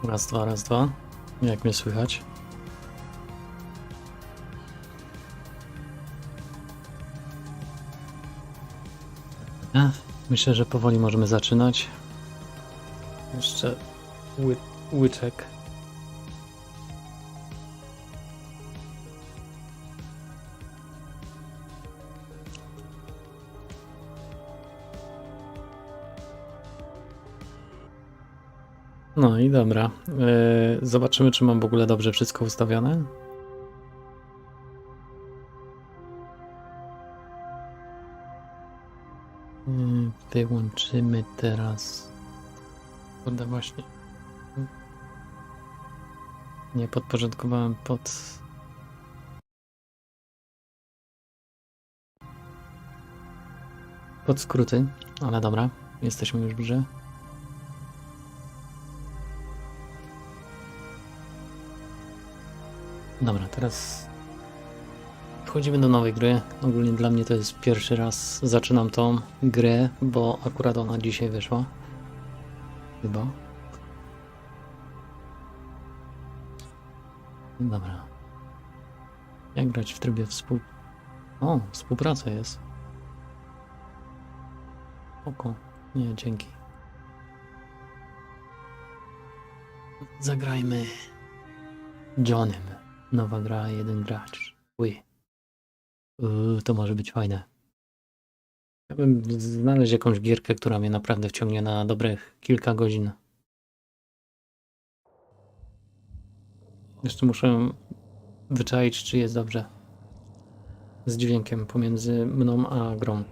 Raz, dwa, raz, dwa. Jak mnie słychać? Myślę, że powoli możemy zaczynać. Jeszcze łyczek. No i dobra. Zobaczymy, czy mam w ogóle dobrze wszystko ustawione. Wyłączymy teraz. Kurde, właśnie. Nie podporządkowałem pod skróty, ale dobra, jesteśmy już w grze. Dobra, teraz wchodzimy do nowej gry. Ogólnie dla mnie to jest pierwszy raz zaczynam tą grę, bo akurat ona dzisiaj wyszła. Chyba. Dobra. Jak grać w trybie współpraca jest. Oko. Nie, dzięki. Zagrajmy Johnem. Nowa gra, jeden gracz. To może być fajne. Chciałbym znaleźć jakąś gierkę, która mnie naprawdę wciągnie na dobrych kilka godzin. Jeszcze muszę wyczaić, czy jest dobrze z dźwiękiem pomiędzy mną a grą.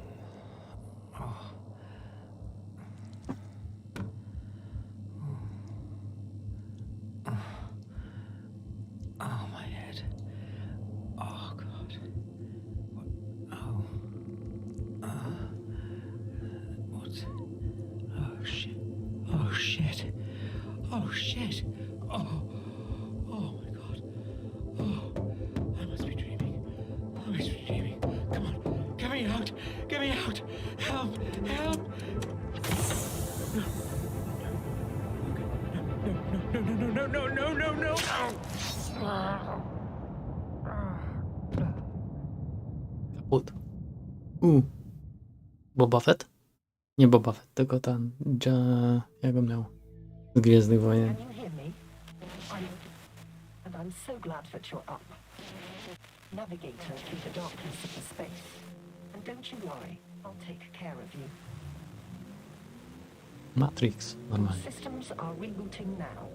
Kaput. Boba Fett? Nie Boba Fett, tylko ten jak go miał? Z Gwiezdnych Wojen. I'm so glad that you're up. Navigator through the darkness of the space. And don't you worry, I'll take care of you. Matrix, normalnie. Systems are rebooting now.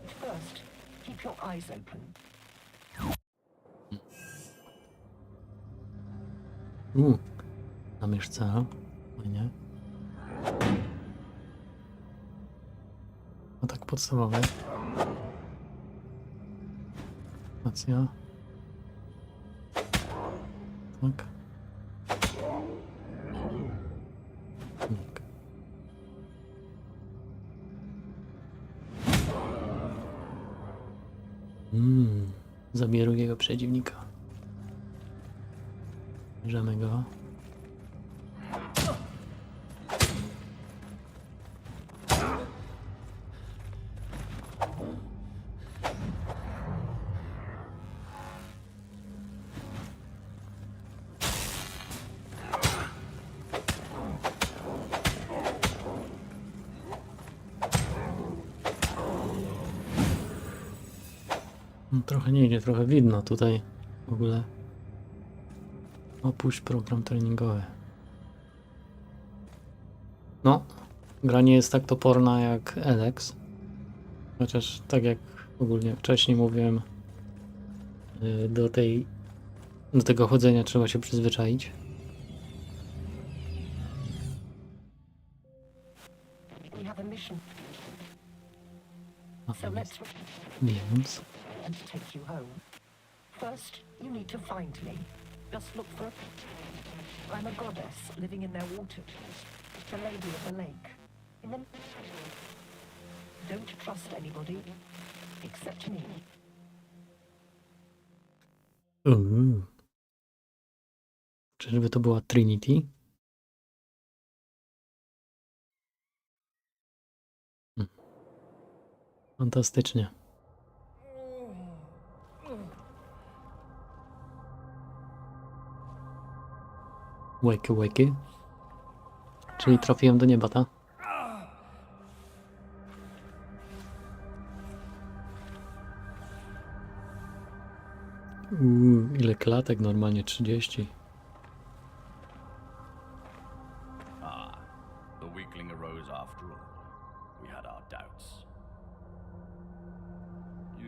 But first, keep your eyes open. Na myszce, fajnie. No tak podstawowe. Stacja. Tak. Tak. Zabieruję jego przeciwnika. Bierzemy go. Trochę nie idzie, trochę widno tutaj w ogóle. Opuść program treningowy. No, gra nie jest tak toporna jak Alex. Chociaż tak jak ogólnie wcześniej mówiłem, do tego chodzenia trzeba się przyzwyczaić. We have a mission. A, So let's więc and take you home. First, you need to find me. Just look for I'm a goddess living in their water. The lady of the lake. In the... Don't trust anybody except me. Czyżby to była Trinity? Fantastycznie. Łeki, łeki. Czyli trafiłem do nieba, tak? Ile klatek? Normalnie 30. Ah, the weakling arose after all. We had our doubts.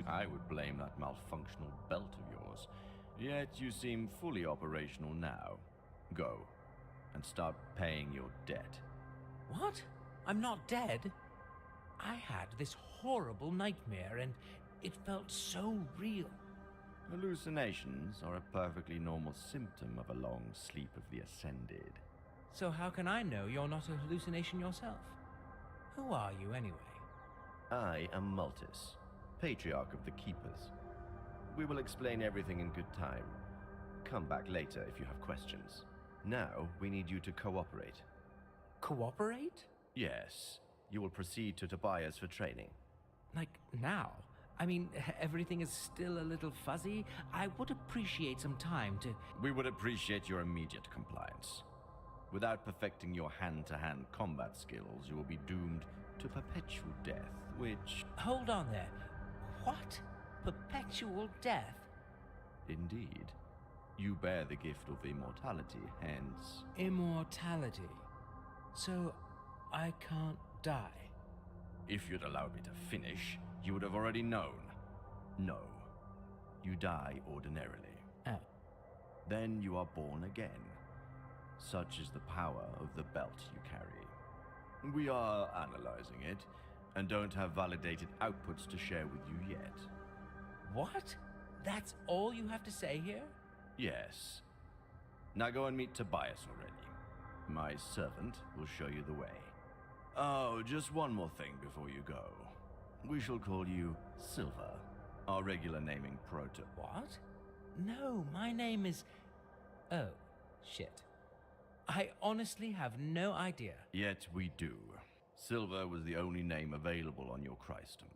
I would blame that malfunctional belt of yours, yet you seem fully operational now. Go, and start paying your debt. What? I'm not dead. I had this horrible nightmare and it felt so real. Hallucinations are a perfectly normal symptom of a long sleep of the ascended. So how can I know you're not a hallucination yourself? Who are you anyway? I am Multis, Patriarch of the Keepers. We will explain everything in good time. Come back later if you have questions. Now, we need you to cooperate. Cooperate? Yes, you will proceed to Tobias for training. Like now? I mean, everything is still a little fuzzy. I would appreciate some time to... We would appreciate your immediate compliance. Without perfecting your hand-to-hand combat skills, you will be doomed to perpetual death, which... Hold on there. What? Perpetual death? Indeed. You bear the gift of immortality, hence... Immortality. So, I can't die. If you'd allowed me to finish, you would have already known. No. You die ordinarily. Oh. Then you are born again. Such is the power of the belt you carry. We are analyzing it, and don't have validated outputs to share with you yet. What? That's all you have to say here? Yes. Now go and meet Tobias already. My servant will show you the way. Oh, just one more thing before you go. We shall call you Silver, our regular naming proto. What? No, my name is... Oh, shit. I honestly have no idea. Yet we do. Silver was the only name available on your Christum.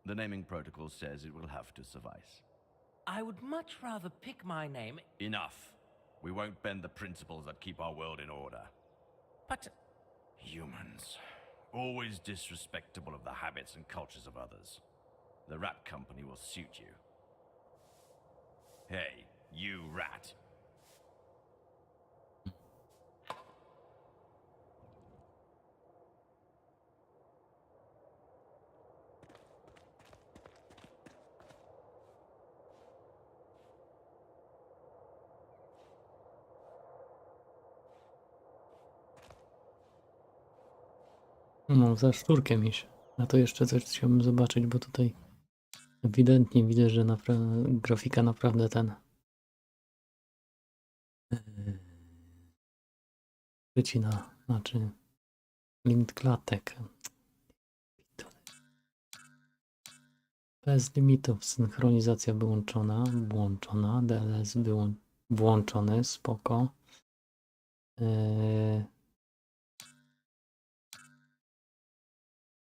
The naming protocol says it will have to suffice. I would much rather pick my name... Enough. We won't bend the principles that keep our world in order. But... Humans. Always disrespectful of the habits and cultures of others. The rat company will suit you. Hey, you rat. No, za szczurkiem iść. A to jeszcze coś chciałbym zobaczyć, bo tutaj ewidentnie widzę, że grafika naprawdę wycina, znaczy limit klatek. Bez limitów, synchronizacja włączona, DLS włączony, spoko.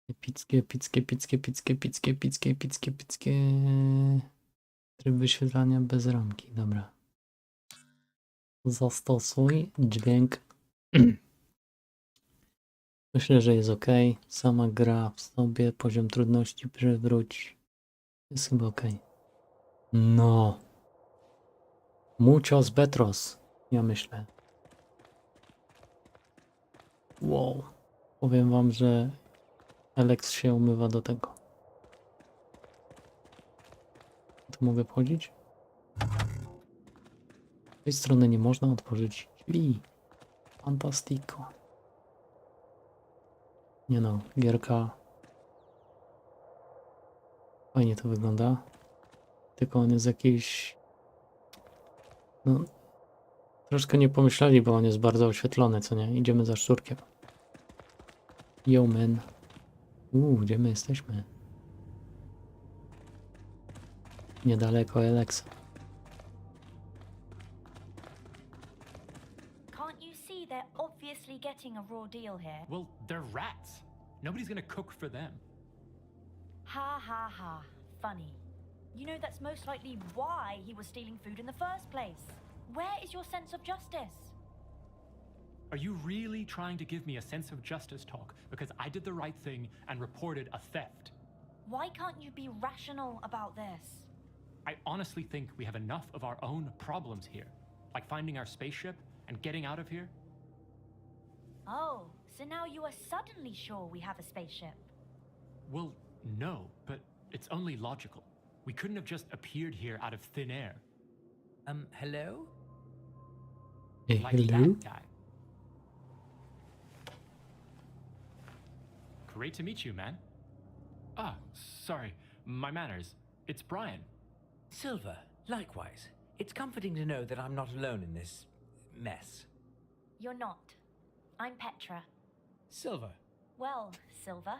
Epickie. Tryb wyświetlania bez ramki, dobra. Zastosuj dźwięk. Myślę, że jest ok. Sama gra w sobie, poziom trudności przywróć. Jest chyba ok. No. Muchos betros, ja myślę. Wow. Powiem wam, że Alex się umywa do tego. Tu mogę wchodzić? Z tej strony nie można otworzyć drzwi. Fantastico. Nie no, gierka. Fajnie to wygląda. Tylko on jest jakiś... No... Troszkę nie pomyśleli, bo on jest bardzo oświetlony, co nie? Idziemy za szczurkiem. Yo, man. Gdzie my jesteśmy? Niedaleko Alexa. Can't you see they're obviously getting a raw deal here? Well, they're rats. Nobody's gonna cook for them. Ha ha ha. Funny. You know that's most likely why he was stealing food in the first place. Where is your sense of justice? Are you really trying to give me a sense of justice talk because I did the right thing and reported a theft? Why can't you be rational about this? I honestly think we have enough of our own problems here, like finding our spaceship and getting out of here. Oh, so now you are suddenly sure we have a spaceship. Well, no, but it's only logical. We couldn't have just appeared here out of thin air. Hello? Hey, Like hello? that guy. Great to meet you, man. Ah, sorry, my manners. It's Brian. Silver, likewise. It's comforting to know that I'm not alone in this mess. You're not. I'm Petra. Silver. Well, Silver,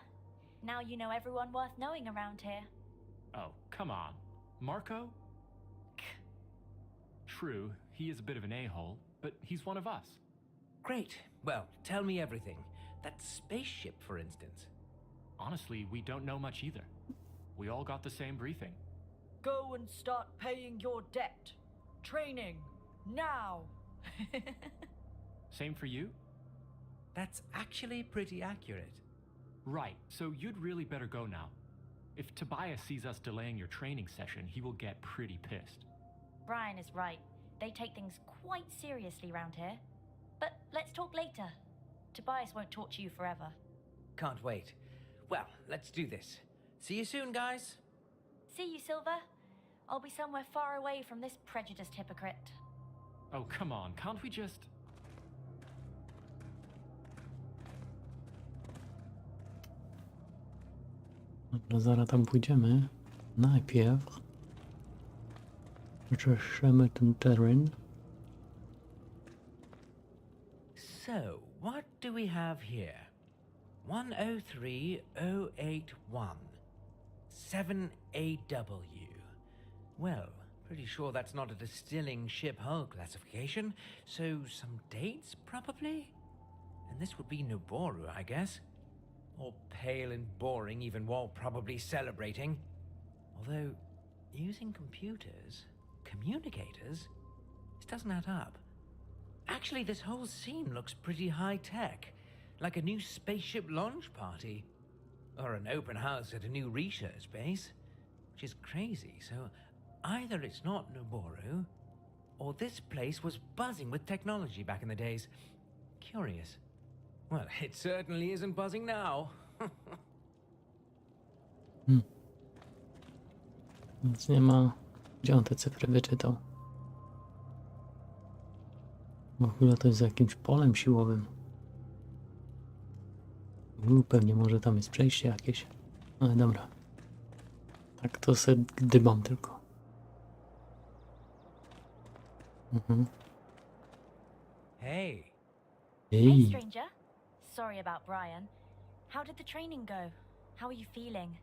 now you know everyone worth knowing around here. Oh, come on. Marco? True, he is a bit of an a-hole, but he's one of us. Great. Well, tell me everything. That spaceship, for instance. Honestly, we don't know much either. We all got the same briefing. Go and start paying your debt. Training. Now. Same for you? That's actually pretty accurate. Right, so you'd really better go now. If Tobias sees us delaying your training session, he will get pretty pissed. Brian is right. They take things quite seriously round here. But let's talk later. Tobias won't torture you forever. Can't wait. Well, let's do this. See you soon, guys. See you, Silver. I'll be somewhere far away from this prejudiced hypocrite. Oh, come on, can't we just... Dobra, zaraz tam pójdziemy. Najpierw wyczyszczymy ten teren. So, what do we have here? 103081. 7AW. Well, pretty sure that's not a distilling ship hull classification, so some dates, probably? And this would be Noboru, I guess. All pale and boring, even while probably celebrating. Although, using communicators? This doesn't add up. Actually, this whole scene looks pretty high-tech. Like a new spaceship launch party. Or an open house at a new research base. Which is crazy, so either it's not Noboru, or this place was buzzing with technology back in the days. Curious. Well, it certainly isn't buzzing now. Nic nie ma. Gdzie on te cyfry wyczytał? Bo chyba to jest za jakimś polem siłowym. Pewnie może tam jest przejście jakieś. Ale dobra. Tak to se dybam tylko. Hey. Hey, stranger. Sorry about Brian. How did the training go? How are you feeling?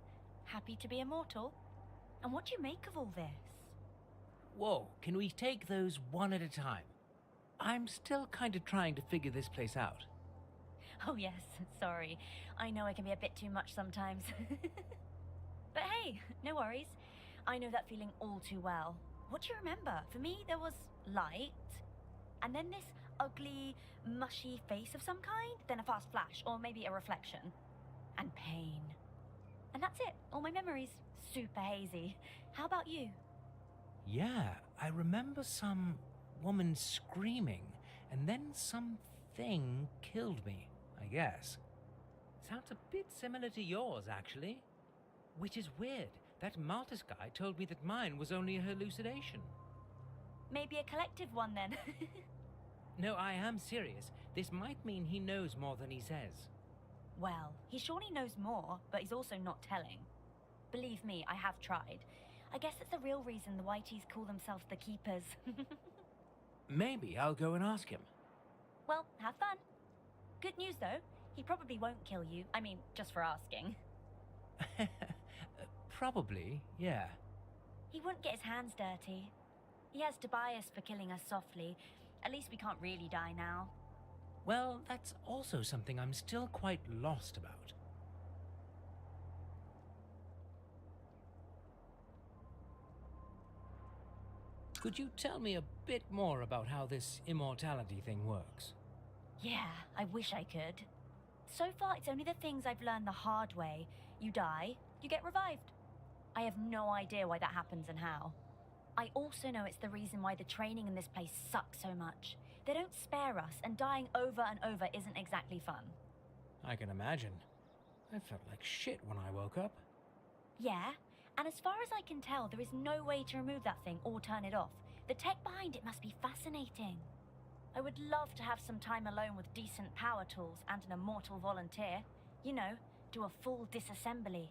Happy to be immortal? And what do you make of all this? Whoa, can we take those one at a time? I'm still kind of trying to figure this place out. Oh yes, sorry. I know I can be a bit too much sometimes. But hey, no worries. I know that feeling all too well. What do you remember? For me, there was light, and then this ugly, mushy face of some kind, then a fast flash, or maybe a reflection. And pain. And that's it. All my memories. Super hazy. How about you? Yeah, I remember some woman screaming, and then something killed me, I guess. Sounds a bit similar to yours, actually. Which is weird. That Maltus guy told me that mine was only a hallucination. Maybe a collective one then. No, I am serious. This might mean he knows more than he says. Well, he surely knows more, but he's also not telling. Believe me, I have tried. I guess that's the real reason the Whiteys call themselves the Keepers. Maybe I'll go and ask him. Well, have fun. Good news though, he probably won't kill you. I mean, just for asking. Probably, yeah. He wouldn't get his hands dirty. He has Tobias for killing us softly. At least we can't really die now. Well, that's also something I'm still quite lost about. Could you tell me a bit more about how this immortality thing works? Yeah, I wish I could. So far, it's only the things I've learned the hard way. You die, you get revived. I have no idea why that happens and how. I also know it's the reason why the training in this place sucks so much. They don't spare us, and dying over and over isn't exactly fun. I can imagine. I felt like shit when I woke up. Yeah, and as far as I can tell, there is no way to remove that thing or turn it off. The tech behind it must be fascinating. I would love to have some time alone with decent power tools and an immortal volunteer. You know, do a full disassembly.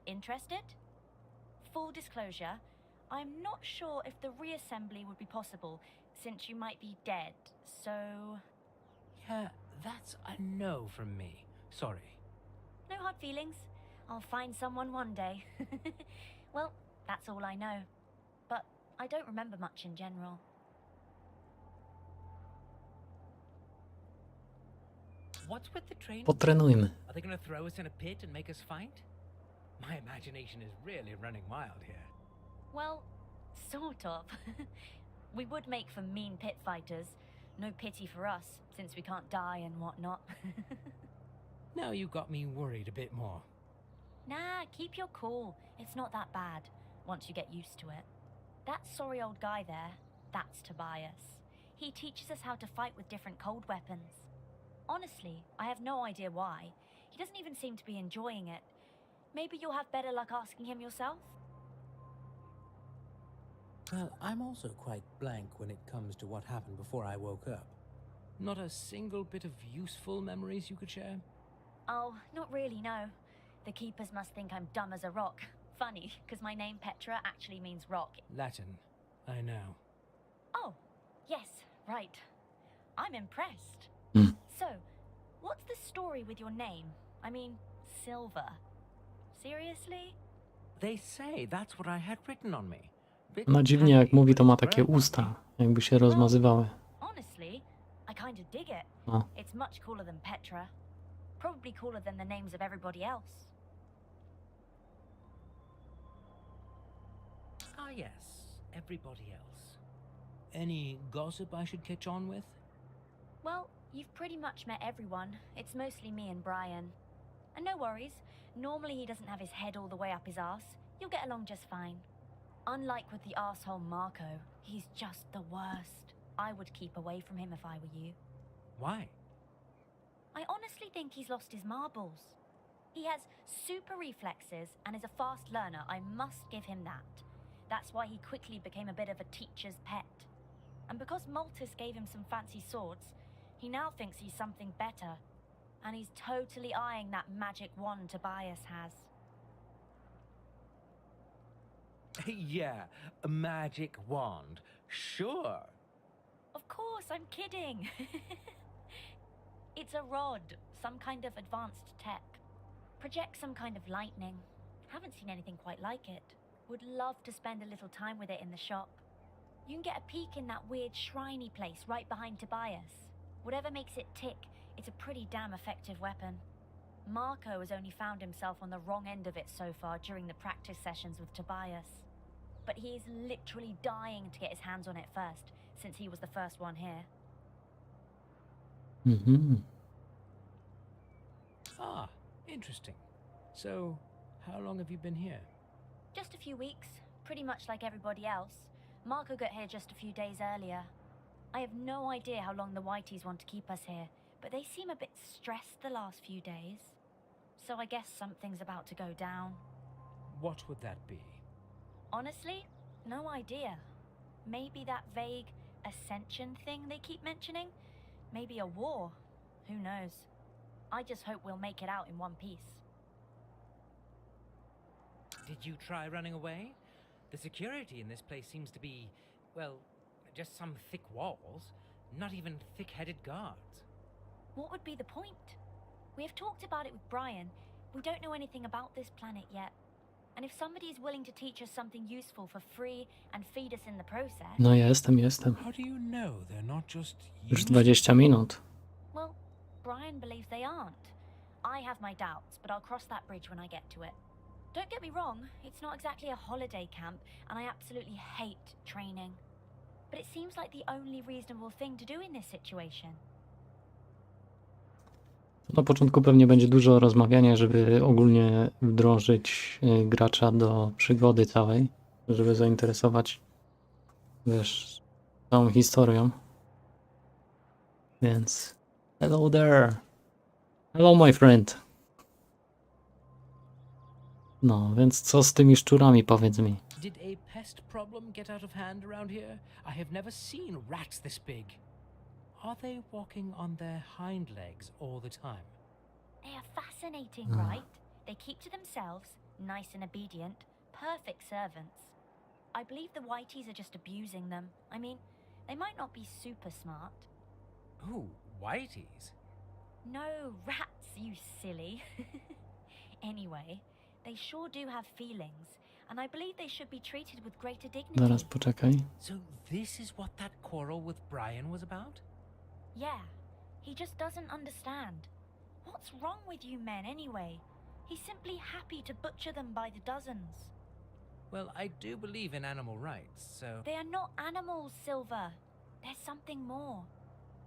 Interested? Full disclosure, I'm not sure if the reassembly would be possible, since you might be dead, so... Yeah, that's a no from me. Sorry. No hard feelings. I'll find someone one day. Well, that's all I know. But I don't remember much in general. What's with the train? Potrenujmy. Are they gonna throw us in a pit and make us fight? My imagination is really running wild here. Well, sort of. We would make for mean pit fighters. No pity for us, since we can't die and whatnot. Now you got me worried a bit more. Nah, keep your cool. It's not that bad, once you get used to it. That sorry old guy there, that's Tobias. He teaches us how to fight with different cold weapons. Honestly, I have no idea why. He doesn't even seem to be enjoying it. Maybe you'll have better luck asking him yourself? Well, I'm also quite blank when it comes to what happened before I woke up. Not a single bit of useful memories you could share? Oh, not really, no. The keepers must think I'm dumb as a rock. Funny, because my name Petra actually means rock. Latin, I know. Oh, yes, right. I'm impressed. Hmm. So, what's the story with your name? I mean, Silver. Seriously? They say that's what I had written on me. Bit Ona dziwnie jak tacky, mówi, but to ma it's takie worth usta, jakby się rozmazywały. Honestly, I kind of dig it. No. It's much cooler than Petra. Probably cooler than the names of everybody else. Ah, yes, everybody else. Any gossip I should catch on with? Well, you've pretty much met everyone. It's mostly me and Brian. And no worries, normally he doesn't have his head all the way up his arse. You'll get along just fine. Unlike with the arsehole Marco, he's just the worst. I would keep away from him if I were you. Why? I honestly think he's lost his marbles. He has super reflexes and is a fast learner, I must give him that. That's why he quickly became a bit of a teacher's pet. And because Maltus gave him some fancy swords, he now thinks he's something better. And he's totally eyeing that magic wand Tobias has. Yeah, a magic wand. Sure. Of course, I'm kidding. It's a rod, some kind of advanced tech. Projects some kind of lightning. Haven't seen anything quite like it. Would love to spend a little time with it in the shop. You can get a peek in that weird shriny place right behind Tobias. Whatever makes it tick, it's a pretty damn effective weapon. Marco has only found himself on the wrong end of it so far during the practice sessions with Tobias. But he is literally dying to get his hands on it first, since he was the first one here. Mhm. Ah, interesting. So, how long have you been here? Just a few weeks, pretty much like everybody else. Marco got here just a few days earlier. I have no idea how long the Whiteys want to keep us here, but they seem a bit stressed the last few days. So I guess something's about to go down. What would that be? Honestly, no idea. Maybe that vague ascension thing they keep mentioning? Maybe a war? Who knows? I just hope we'll make it out in one piece. Did you try running away? The security in this place seems to be, well, just some thick walls, not even thick-headed guards. What would be the point? We have talked about it with Brian. We don't know anything about this planet yet. And if somebody is willing to teach us something useful for free and feed us in the process... No jestem. How do you know they're not just Już 20 minut. Well, Brian believes they aren't. I have my doubts, but I'll cross that bridge when I get to it. Don't get me wrong, it's not exactly a holiday camp, and I absolutely hate training. but it seems like the only reasonable thing to do in this situation. Na początku pewnie będzie dużo rozmawiania, żeby ogólnie wdrożyć gracza do przygody całej, żeby zainteresować, wiesz, całą historią. Więc hello there. Hello my friend. No, więc co z tymi szczurami, powiedz mi. Did a pest problem get out of hand around here? I have never seen rats this big. Are they walking on their hind legs all the time? They are fascinating, right? They keep to themselves, nice and obedient, perfect servants. I believe the whiteys are just abusing them. I mean, they might not be super smart. Ooh, whiteys. No, rats, you silly. Anyway, they sure do have feelings, and I believe they should be treated with greater dignity. Zaraz poczekaj. So this is what that quarrel with Brian was about? Yeah, he just doesn't understand. What's wrong with you men anyway? He's simply happy to butcher them by the dozens. Well, I do believe in animal rights, so... They are not animals, Silver. There's something more.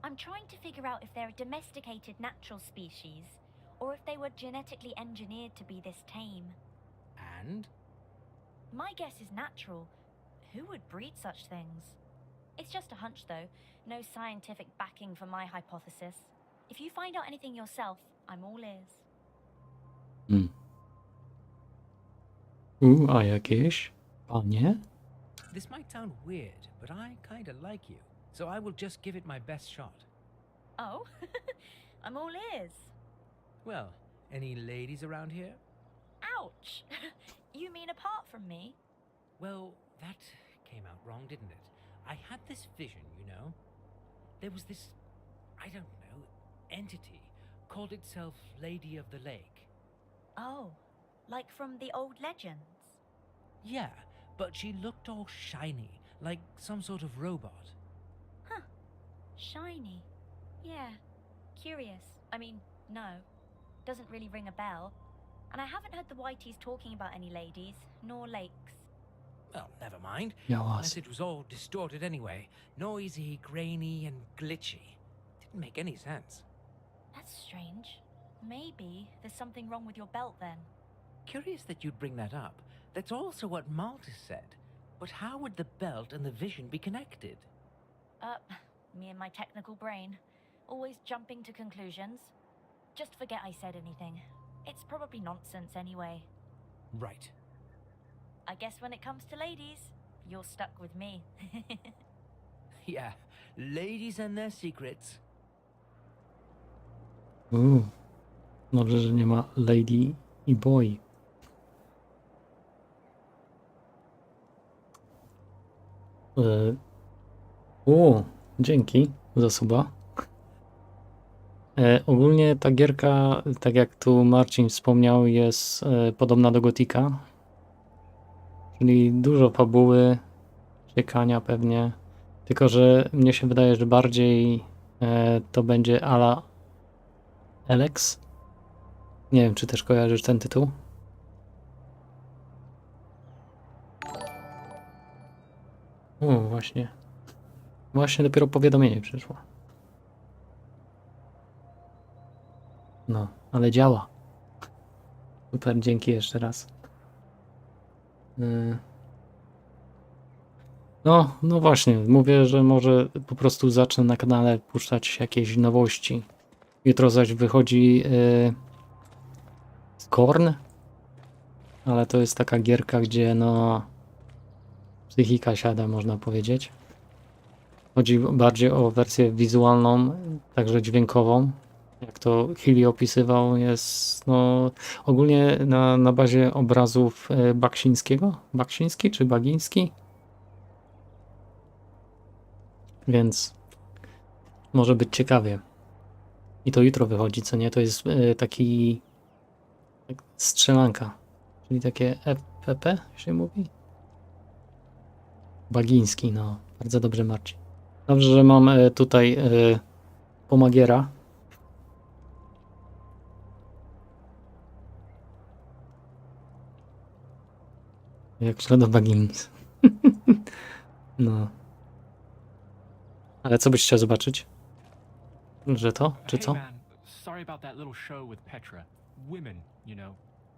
I'm trying to figure out if they're a domesticated natural species, or if they were genetically engineered to be this tame. And? My guess is natural. Who would breed such things? It's just a hunch, though. No scientific backing for my hypothesis. If you find out anything yourself, I'm all ears. A jakieś? Panie? This might sound weird, but I kinda like you, so I will just give it my best shot. Oh, I'm all ears. Well, any ladies around here? Ouch! You mean apart from me? Well, that came out wrong, didn't it? I had this vision, you know? There was this, I don't know, entity, called itself Lady of the Lake. Oh, like from the old legends? Yeah, but she looked all shiny, like some sort of robot. Huh. Shiny. Yeah. Curious. I mean, no. Doesn't really ring a bell. And I haven't heard the Whiteys talking about any ladies, nor lakes. Well, never mind. Ja The was. message was all distorted anyway. Noisy, grainy, and glitchy. Didn't make any sense. That's strange. Maybe there's something wrong with your belt then. Curious that you'd bring that up. That's also what Maltus said. But how would the belt and the vision be connected? Me and my technical brain. Always jumping to conclusions. Just forget I said anything. It's probably nonsense anyway. Right. I guess when it comes to ladies, you're stuck with me. Yeah, ladies and their secrets. Dobrze, że nie ma lady i boy. Dzięki za suba. Ogólnie ta gierka, tak jak tu Marcin wspomniał, jest podobna do Gotika. Czyli dużo fabuły, ciekania pewnie. Tylko że mnie się wydaje, że bardziej to będzie a la Alex. Nie wiem, czy też kojarzysz ten tytuł. Właśnie. Właśnie dopiero powiadomienie przyszło. No, ale działa. Super, dzięki jeszcze raz. No właśnie, mówię, że może po prostu zacznę na kanale puszczać jakieś nowości. Jutro zaś wychodzi Scorn, ale to jest taka gierka, gdzie no psychika siada, można powiedzieć. Chodzi bardziej o wersję wizualną, także dźwiękową. Jak to Chili opisywał, jest no ogólnie na bazie obrazów Baksińskiego. Baksiński czy Bagiński? Więc może być ciekawie. I to jutro wychodzi, co nie? To jest taki strzelanka, czyli takie FPP się mówi? Bagiński, no. Bardzo dobrze, Marcin. Dobrze, że mam tutaj pomagiera. Jak śladowagins. No. Ale co byś chciał zobaczyć? Że to? Czy Hey co? man, sorry about that little show with Petra. Women, you know,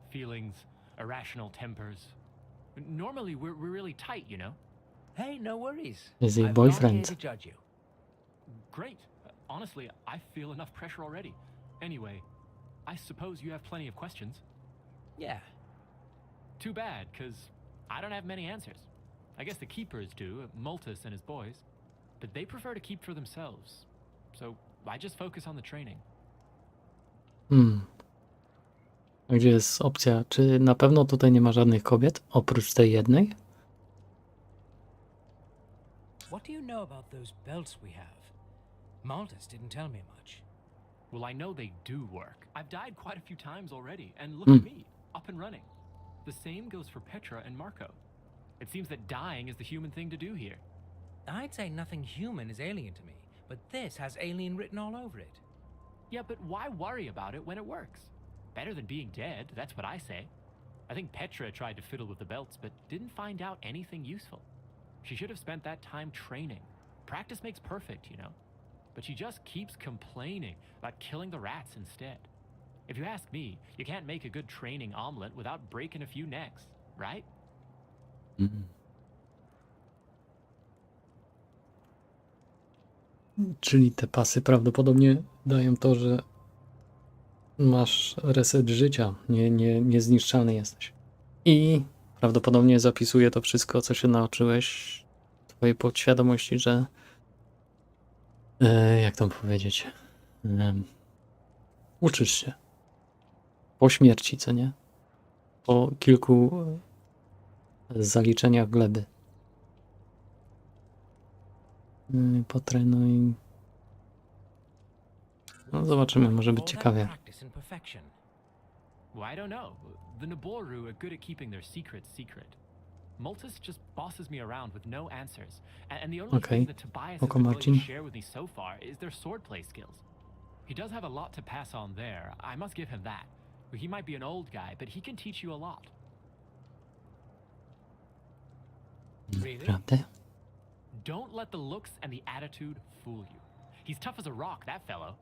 feelings, irrational tempers. Normally we're really tight, you know. Hey, no worries. Is he I'm not boyfriend? here to judge you. Great. Honestly, I feel enough pressure already. Anyway, I suppose you have plenty of questions. Yeah. Too bad, because I don't have many answers. I guess the keepers do, Multus and his boys, but they prefer to keep for themselves. So I just focus on the training. A gdzie jest opcja? Czy na pewno tutaj nie ma żadnych kobiet, oprócz tej jednej? What do you know about those belts we have? Maltus didn't tell me much. Well, I know they do work. I've died quite a few times already, and look at me, up and running. The same goes for Petra and Marco. It seems that dying is the human thing to do here. I'd say nothing human is alien to me, but this has alien written all over it. Yeah, but why worry about it when it works? Better than being dead, that's what I say. I think Petra tried to fiddle with the belts, but didn't find out anything useful. She should have spent that time training. Practice makes perfect, you know. But she just keeps complaining about killing the rats instead. If you ask me, you can't make a good training omelet without breaking a few necks, right? Czyli te pasy prawdopodobnie dają to, że masz reset życia, niezniszczalny jesteś. I prawdopodobnie zapisuje to wszystko, co się nauczyłeś w twojej podświadomości, że jak to powiedzieć, uczysz się po śmierci, co nie? Po kilku zaliczeniach gleby. Potrenuj. No zobaczymy, może być All that ciekawie. practice and perfection. Well, I don't know. The Naboru are good at keeping their secrets secret. Multus just bosses me around with no answers. And the only Okay. thing that Tobias has Oko been willing Marcin. to share with me so far is their swordplay skills. He does have a lot to pass on there. I must give him that. He might be an old guy, but he can teach you a lot. Really? Prawda? Don't let the looks and the attitude fool you. He's tough as a rock, that fellow.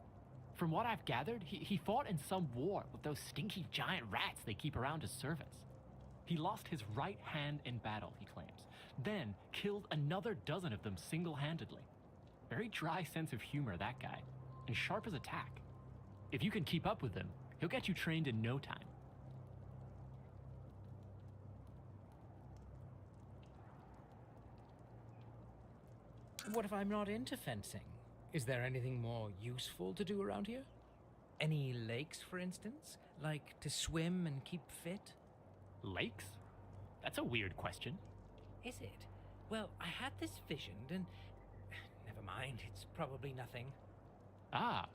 From what I've gathered, he fought in some war with those stinky giant rats they keep around as servants. He lost his right hand in battle, he claims, then killed another dozen of them single-handedly. Very dry sense of humor, that guy, and sharp as a tack. If you can keep up with him, he'll get you trained in no time. What if I'm not into fencing? Is there anything more useful to do around here? Any lakes, for instance? Like to swim and keep fit? Lakes? That's a weird question. Is it? Well, I had this vision and... Never mind, it's probably nothing. Ah,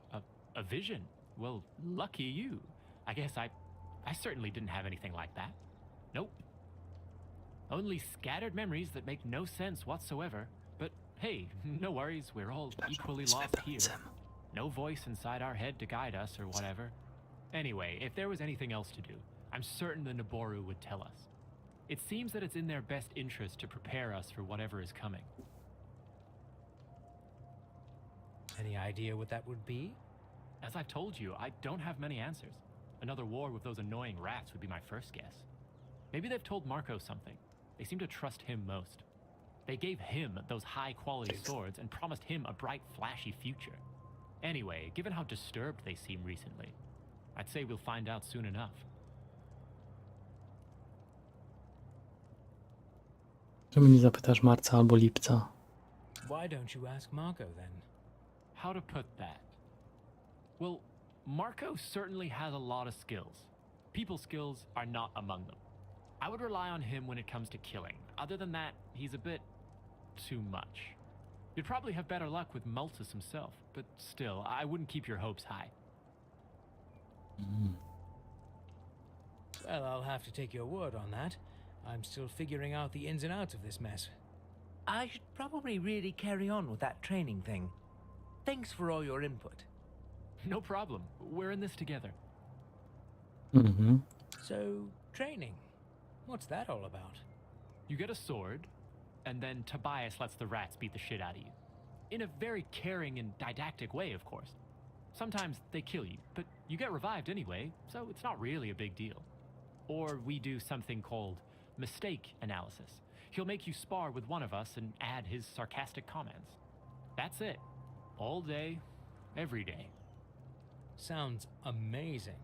a vision. Well, lucky you. I guess I certainly didn't have anything like that. Nope. Only scattered memories that make no sense whatsoever. But hey, no worries, we're all equally lost here. No voice inside our head to guide us or whatever. Anyway, if there was anything else to do, I'm certain the Naboru would tell us. It seems that it's in their best interest to prepare us for whatever is coming. Any idea what that would be? As I've told you, I don't have many answers. Another war with those annoying rats would be my first guess. Maybe they've told Marco something. They seem to trust him most. They gave him those high-quality swords and promised him a bright, flashy future. Anyway, given how disturbed they seem recently, I'd say we'll find out soon enough. Czemu nie zapytasz marca albo lipca? Why don't you ask Marco then? How to put that? Well, Marco certainly has a lot of skills. People skills are not among them. I would rely on him when it comes to killing. Other than that, he's a bit too much. You'd probably have better luck with Multus himself, but still, I wouldn't keep your hopes high. Well, I'll have to take your word on that. I'm still figuring out the ins and outs of this mess. I should probably really carry on with that training thing. Thanks for all your input. No problem. We're in this together. So, training. What's that all about? You get a sword, and then Tobias lets the rats beat the shit out of you. In a very caring and didactic way, of course. Sometimes they kill you, but you get revived anyway, so it's not really a big deal. Or we do something called mistake analysis. He'll make you spar with one of us and add his sarcastic comments. That's it. All day, every day. Sounds amazing.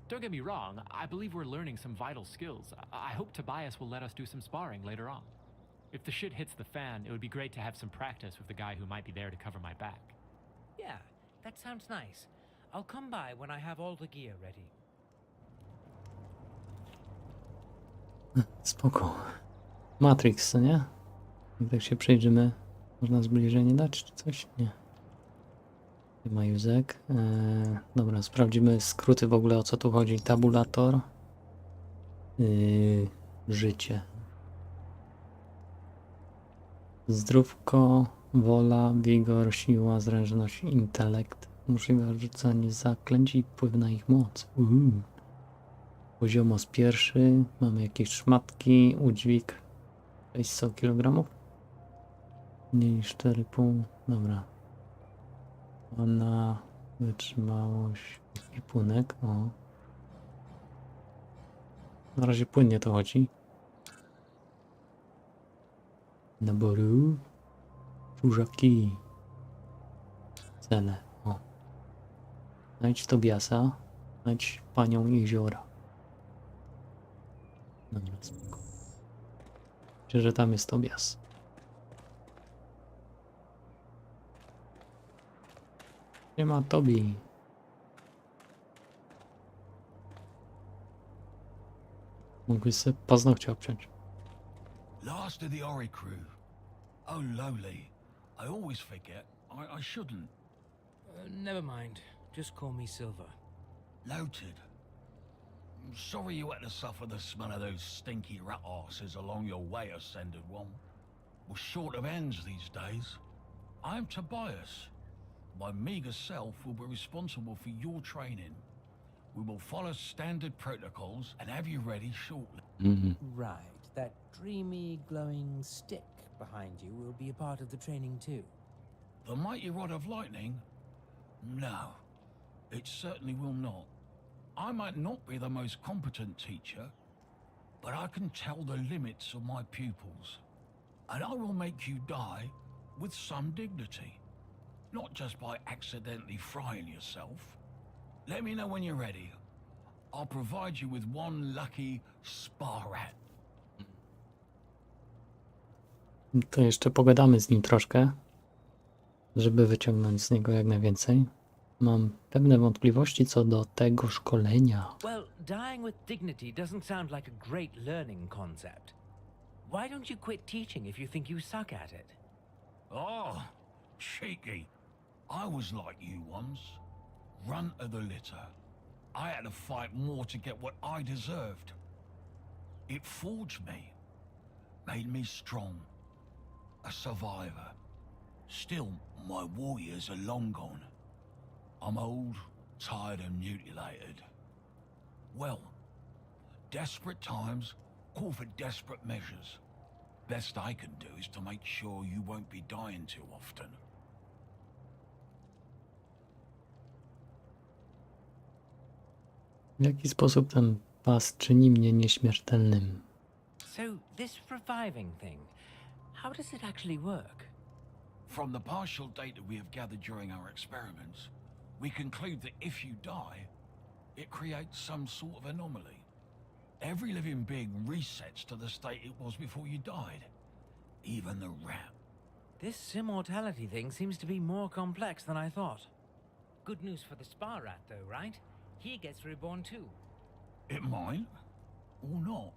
Don't get me wrong, I believe we're learning some vital skills. I hope Tobias will let us do some sparring later on. If the shit hits the fan, it would be great to have some practice with the guy who might be there to cover my back. Yeah, that sounds nice. I'll come by when I have all the gear ready. Spoko. Matrix, co nie? Jak tak się przejrzymy, można zbliżenie dać czy coś? Nie. Nie ma Józek. Dobra, sprawdzimy skróty w ogóle, o co tu chodzi. Tabulator. Życie. Zdrówko, wola, wigor, siła, zręczność, intelekt. Możliwe rzucanie zaklęć i wpływ na ich moc. Poziomos pierwszy. Mamy jakieś szmatki, udźwig 600 kg. Mniej niż 4,5. Dobra. Ona wytrzymałość i płynek. O. Na razie płynnie to chodzi. Naboru. Czóżaki. Cele. O. Znajdź Tobiasa. Znajdź panią jeziora. Dobra, spoko. Myślę, że tam jest Tobias. Nie ma Tobi. Mógłbyś sobie paznokcie obciąć. Last of the Oricru. Oh, lowly. I always forget. I shouldn't. Never mind. Just call me Silver. Noted. I'm sorry you had to suffer the smell of those stinky rat arses along your way, Ascended One. We're short of hands these days. I'm Tobias. My meager self will be responsible for your training. We will follow standard protocols and have you ready shortly. Right. That dreamy, glowing stick behind you will be a part of the training too. The mighty rod of lightning? No, it certainly will not. I might not be the most competent teacher, but I can tell the limits of my pupils. And I will make you die with some dignity. Not just by accidentally frying yourself. Let me know when you're ready. I'll provide you with one lucky spar rat. To jeszcze pogadamy z nim troszkę, żeby wyciągnąć z niego jak najwięcej. Mam pewne wątpliwości co do tego szkolenia. Well, dying with dignity doesn't sound like a great learning concept. Why don't you quit teaching if you think you suck at it? Oh, cheeky. I was like you once. Runt of the litter. I had to fight more to get what I deserved. It forged me. Made me strong. A survivor. Still, my warriors are long gone. I'm old, tired and mutilated. Well, desperate times call for desperate measures. Best I can do is to make sure you won't be dying too often. W jaki sposób ten pas czyni mnie nieśmiertelnym? So, this reviving thing, how does it actually work? From the partial data we have gathered during our experiments, we conclude that if you die, it creates some sort of anomaly. Every living being resets to the state it was before you died. Even the rat. This immortality thing seems to be more complex than I thought. Good news for the spa rat, though, right? He gets reborn too. It might, or not.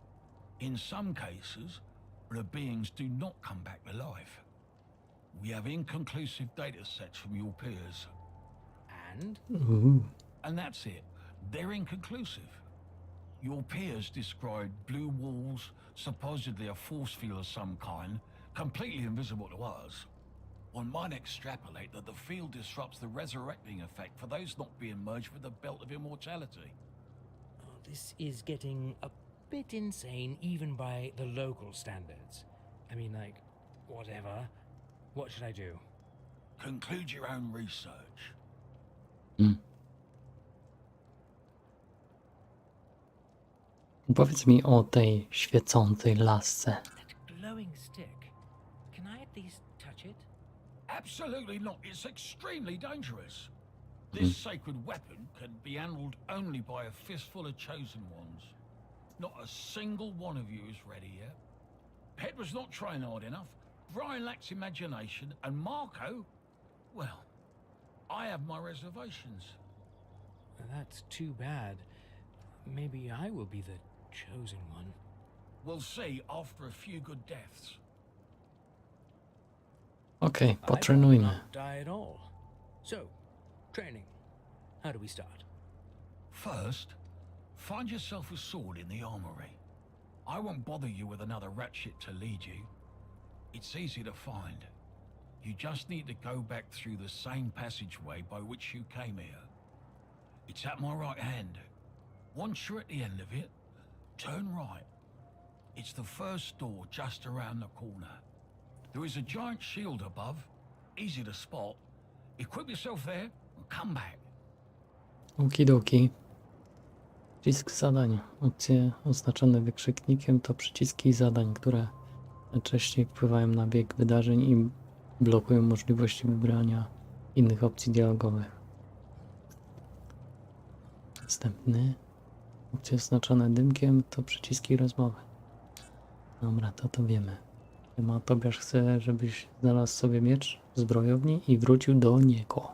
In some cases, the beings do not come back to life. We have inconclusive data sets from your peers. And? And that's it. They're inconclusive. Your peers described blue walls, supposedly a force field of some kind, completely invisible to us. One might extrapolate that the field disrupts the resurrecting effect for those not being merged with the belt of immortality. Oh, this is getting a bit insane even by the local standards. I mean, like, whatever. What should I do? Conclude your own research. Powiedz mi o tej świecącej lasce. That glowing stick. Can I at least touch it? Absolutely not. It's extremely dangerous. This sacred weapon can be handled only by a fistful of chosen ones. Not a single one of you is ready yet. Pedro's not trying hard enough. Brian lacks imagination, and Marco, well, I have my reservations. That's too bad. Maybe I will be the chosen one. We'll see after a few good deaths. Okej, I potrenujmy. will not die at all. So, training. How do we start? First, find yourself a sword in the armory. I won't bother you with another rat shit to lead you. It's easy to find. You just need to go back through the same passageway by which you came here. It's at my right hand. Once you're at the end of it, turn right. It's the first door just around the corner. There is a giant shield above, easy to spot. Equip yourself there and come back. Okidoki. Przycisk zadań. Opcje oznaczone wykrzyknikiem to przyciski zadań, które najczęściej wpływają na bieg wydarzeń i blokują możliwości wybrania innych opcji dialogowych. Następny. Opcje oznaczone dymkiem to przyciski rozmowy. Dobra, to wiemy. Tobiasz chce, żebyś znalazł sobie miecz w zbrojowni i wrócił do niego.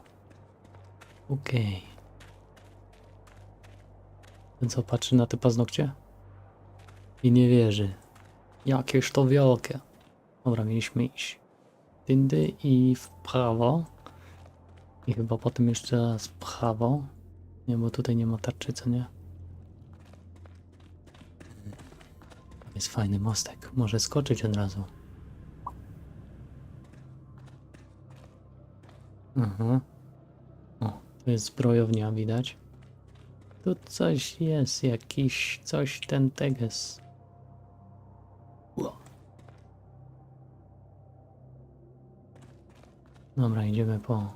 Okej. Ten co patrzy na te paznokcie? I nie wierzy. Jakież to wielkie. Dobra, mieliśmy iść tędy i w prawo. I chyba potem jeszcze raz w prawo. Nie, bo tutaj nie ma tarczy, co nie? Jest fajny mostek. Może skoczyć od razu. Aha. O, tu jest zbrojownia, widać. Tu coś jest, jakiś coś ten teges. Ło. Dobra, idziemy po...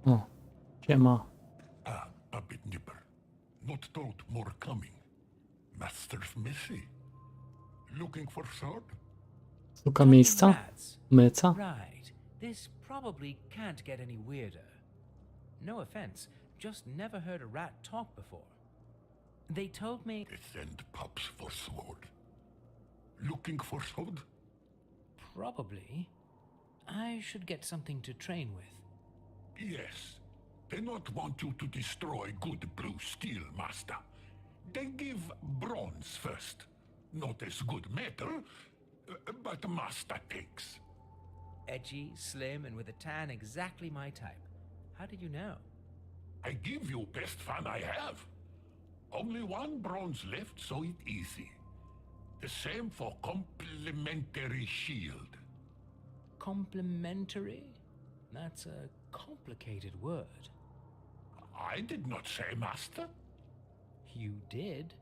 O, siema. A bit nipper. Not told more coming. Master's messy. Looking for sword? Szuka miejsca? Rats. Myca? Right. This probably can't get any weirder. No offense, just never heard a rat talk before. They told me... They send pups for sword. Looking for sword? Probably. I should get something to train with. Yes. They not want you to destroy good blue steel, master. They give bronze first. Not as good metal, but master takes. Edgy, slim, and with a tan exactly my type. How did you know? I give you best fun I have. Only one bronze left, so it easy. The same for complimentary shield. Complimentary? That's a complicated word. I did not say, master. You did?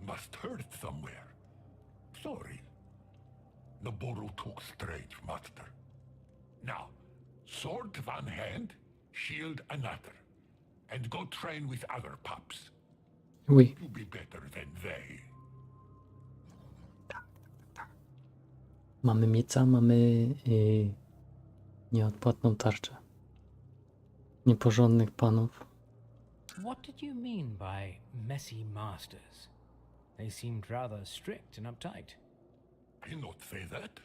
Must heard somewhere. Sorry. Naboru talk straight, master. Now, sword one hand, shield another. And go train with other pups. Oui. You be better than they. Mamy mieca, mamy nieodpłatną tarczę. Nieporządnych panów. What did you mean by messy masters? They seemed rather strict and uptight. I not say that.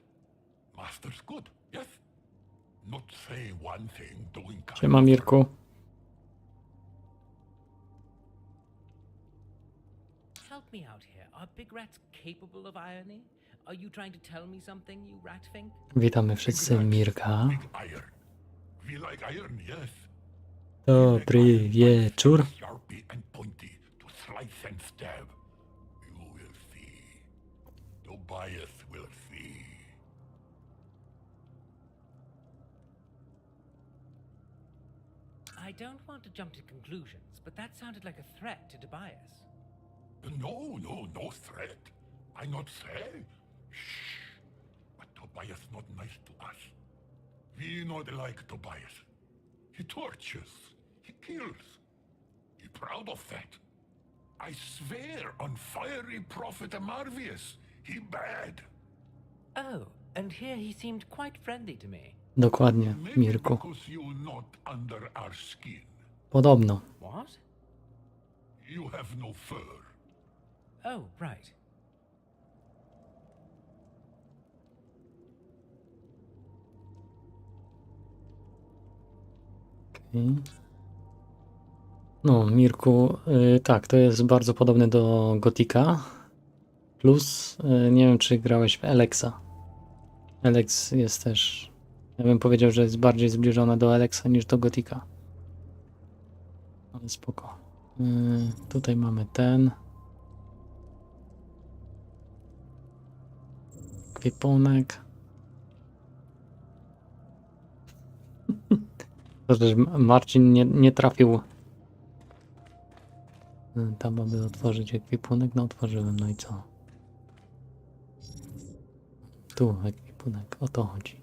Master's good, yes? Not say one thing, doing kind Siema, of- Mirku. Help me out here. Are big rats capable of irony? Are you trying to tell me something, you rat fink? Witamy wszyscy Mirka. Big iron. We like iron, yes. Dobry wieczór. Sharpie and pointy to slice and stab. You will see. Tobias will see. I don't want to jump to conclusions, but that sounded like a threat to Tobias. No threat. I not say. Shh. But Tobias not nice to us. We not like Tobias. He tortures. He kills. He proud of that. I swear on fiery prophet Marvius, he bad. Oh, and here he seemed quite friendly to me. Dokładnie, Maybe Mirku. because you not under our skin. Podobno. What? You have no fur. Oh, right. Okej. No, Mirku, tak, to jest bardzo podobny do Gotika. Plus, nie wiem, czy grałeś w Alexa. Alex jest też, ja bym powiedział, że jest bardziej zbliżona do Alexa niż do Gotika. Ale spoko. Tutaj mamy ten. Kwipunek. To, że Marcin nie trafił tam, aby otworzyć ekwipunek. No otworzyłem, no i co? Tu ekwipunek, o to chodzi.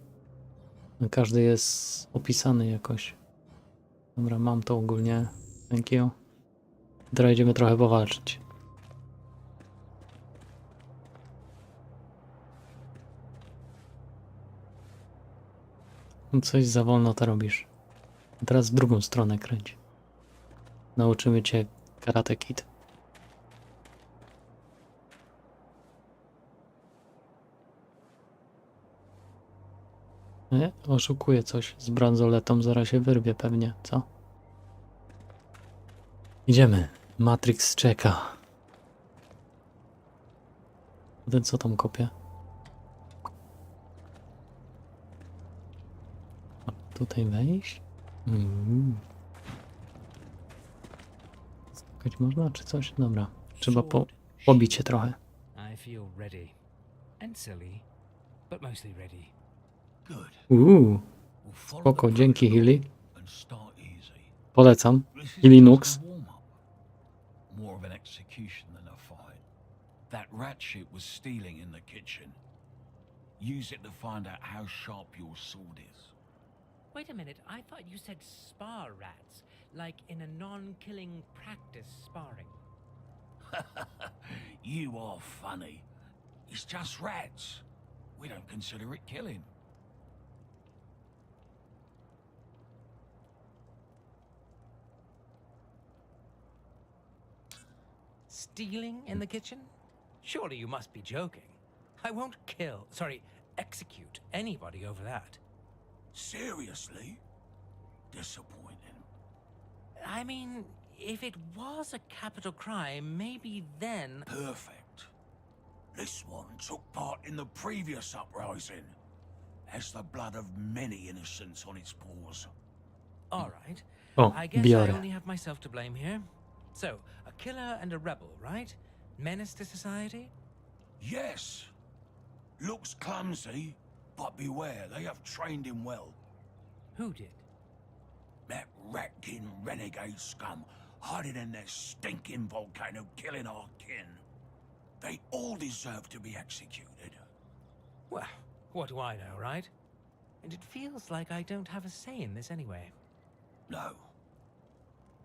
Każdy jest opisany jakoś. Dobra, mam to ogólnie. Thank you. Teraz idziemy trochę powalczyć. Coś za wolno to robisz. A teraz w drugą stronę kręć. Nauczymy cię Karate Kid. Oszukuje coś z bransoletą, zaraz się wyrwie pewnie, co? Idziemy. Matrix czeka. Ten co tam kopie? A tutaj wejść? Skakać można czy coś? Dobra. Trzeba pobić się trochę. I feel ready. And silly, but mostly ready. Good. We'll follow spoko, the dzięki protocol Hilly. and start easy. Polecam. This is I Linux. just a warm-up. More of an execution than a fight. That rat shit was stealing in the kitchen. Use it to find out how sharp your sword is. Wait a minute, I thought you said spar rats, like in a non-killing practice sparring. You are funny. It's just rats. We don't consider it killing. Stealing in the kitchen? Surely you must be joking. I won't execute anybody over that. Seriously? Disappointing. I mean, if it was a capital crime, maybe then... Perfect. This one took part in the previous uprising. Has the blood of many innocents on its paws. All right. O, I guess I biorę. only have myself to blame here. So, a killer and a rebel, right? Menace to society? Yes. Looks clumsy, but beware, they have trained him well. Who did? That rat-kin renegade scum hiding in their stinking volcano killing our kin. They all deserve to be executed. Well, what do I know, right? And it feels like I don't have a say in this anyway. No.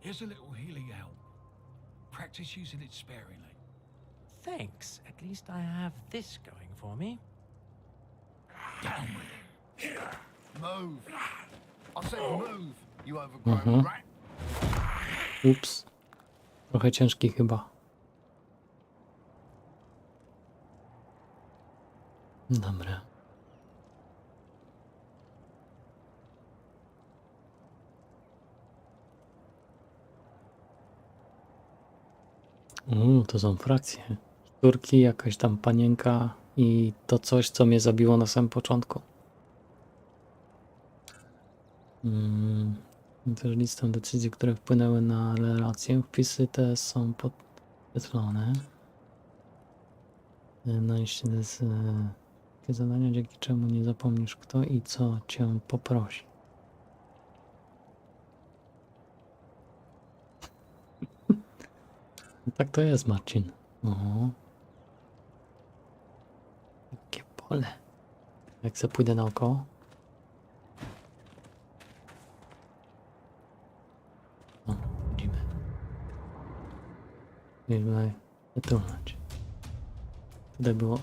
Here's a little healing help. Practice using it sparingly. Thanks. At least I have this going for me. Down with it. Move. I said move, you overgrown rat. Ups. Trochę ciężki chyba. Dobra. To są frakcje. Turki, jakaś tam panienka i to coś, co mnie zabiło na samym początku. Też listę decyzji, które wpłynęły na relację. Wpisy te są podkreślone. Takie zadania, dzięki czemu nie zapomnisz kto i co cię poprosi. Tak to jest, Marcin. Oho. Jakie pole. Jak se pójdę naokoło? I tutaj wytulać. Tutaj było.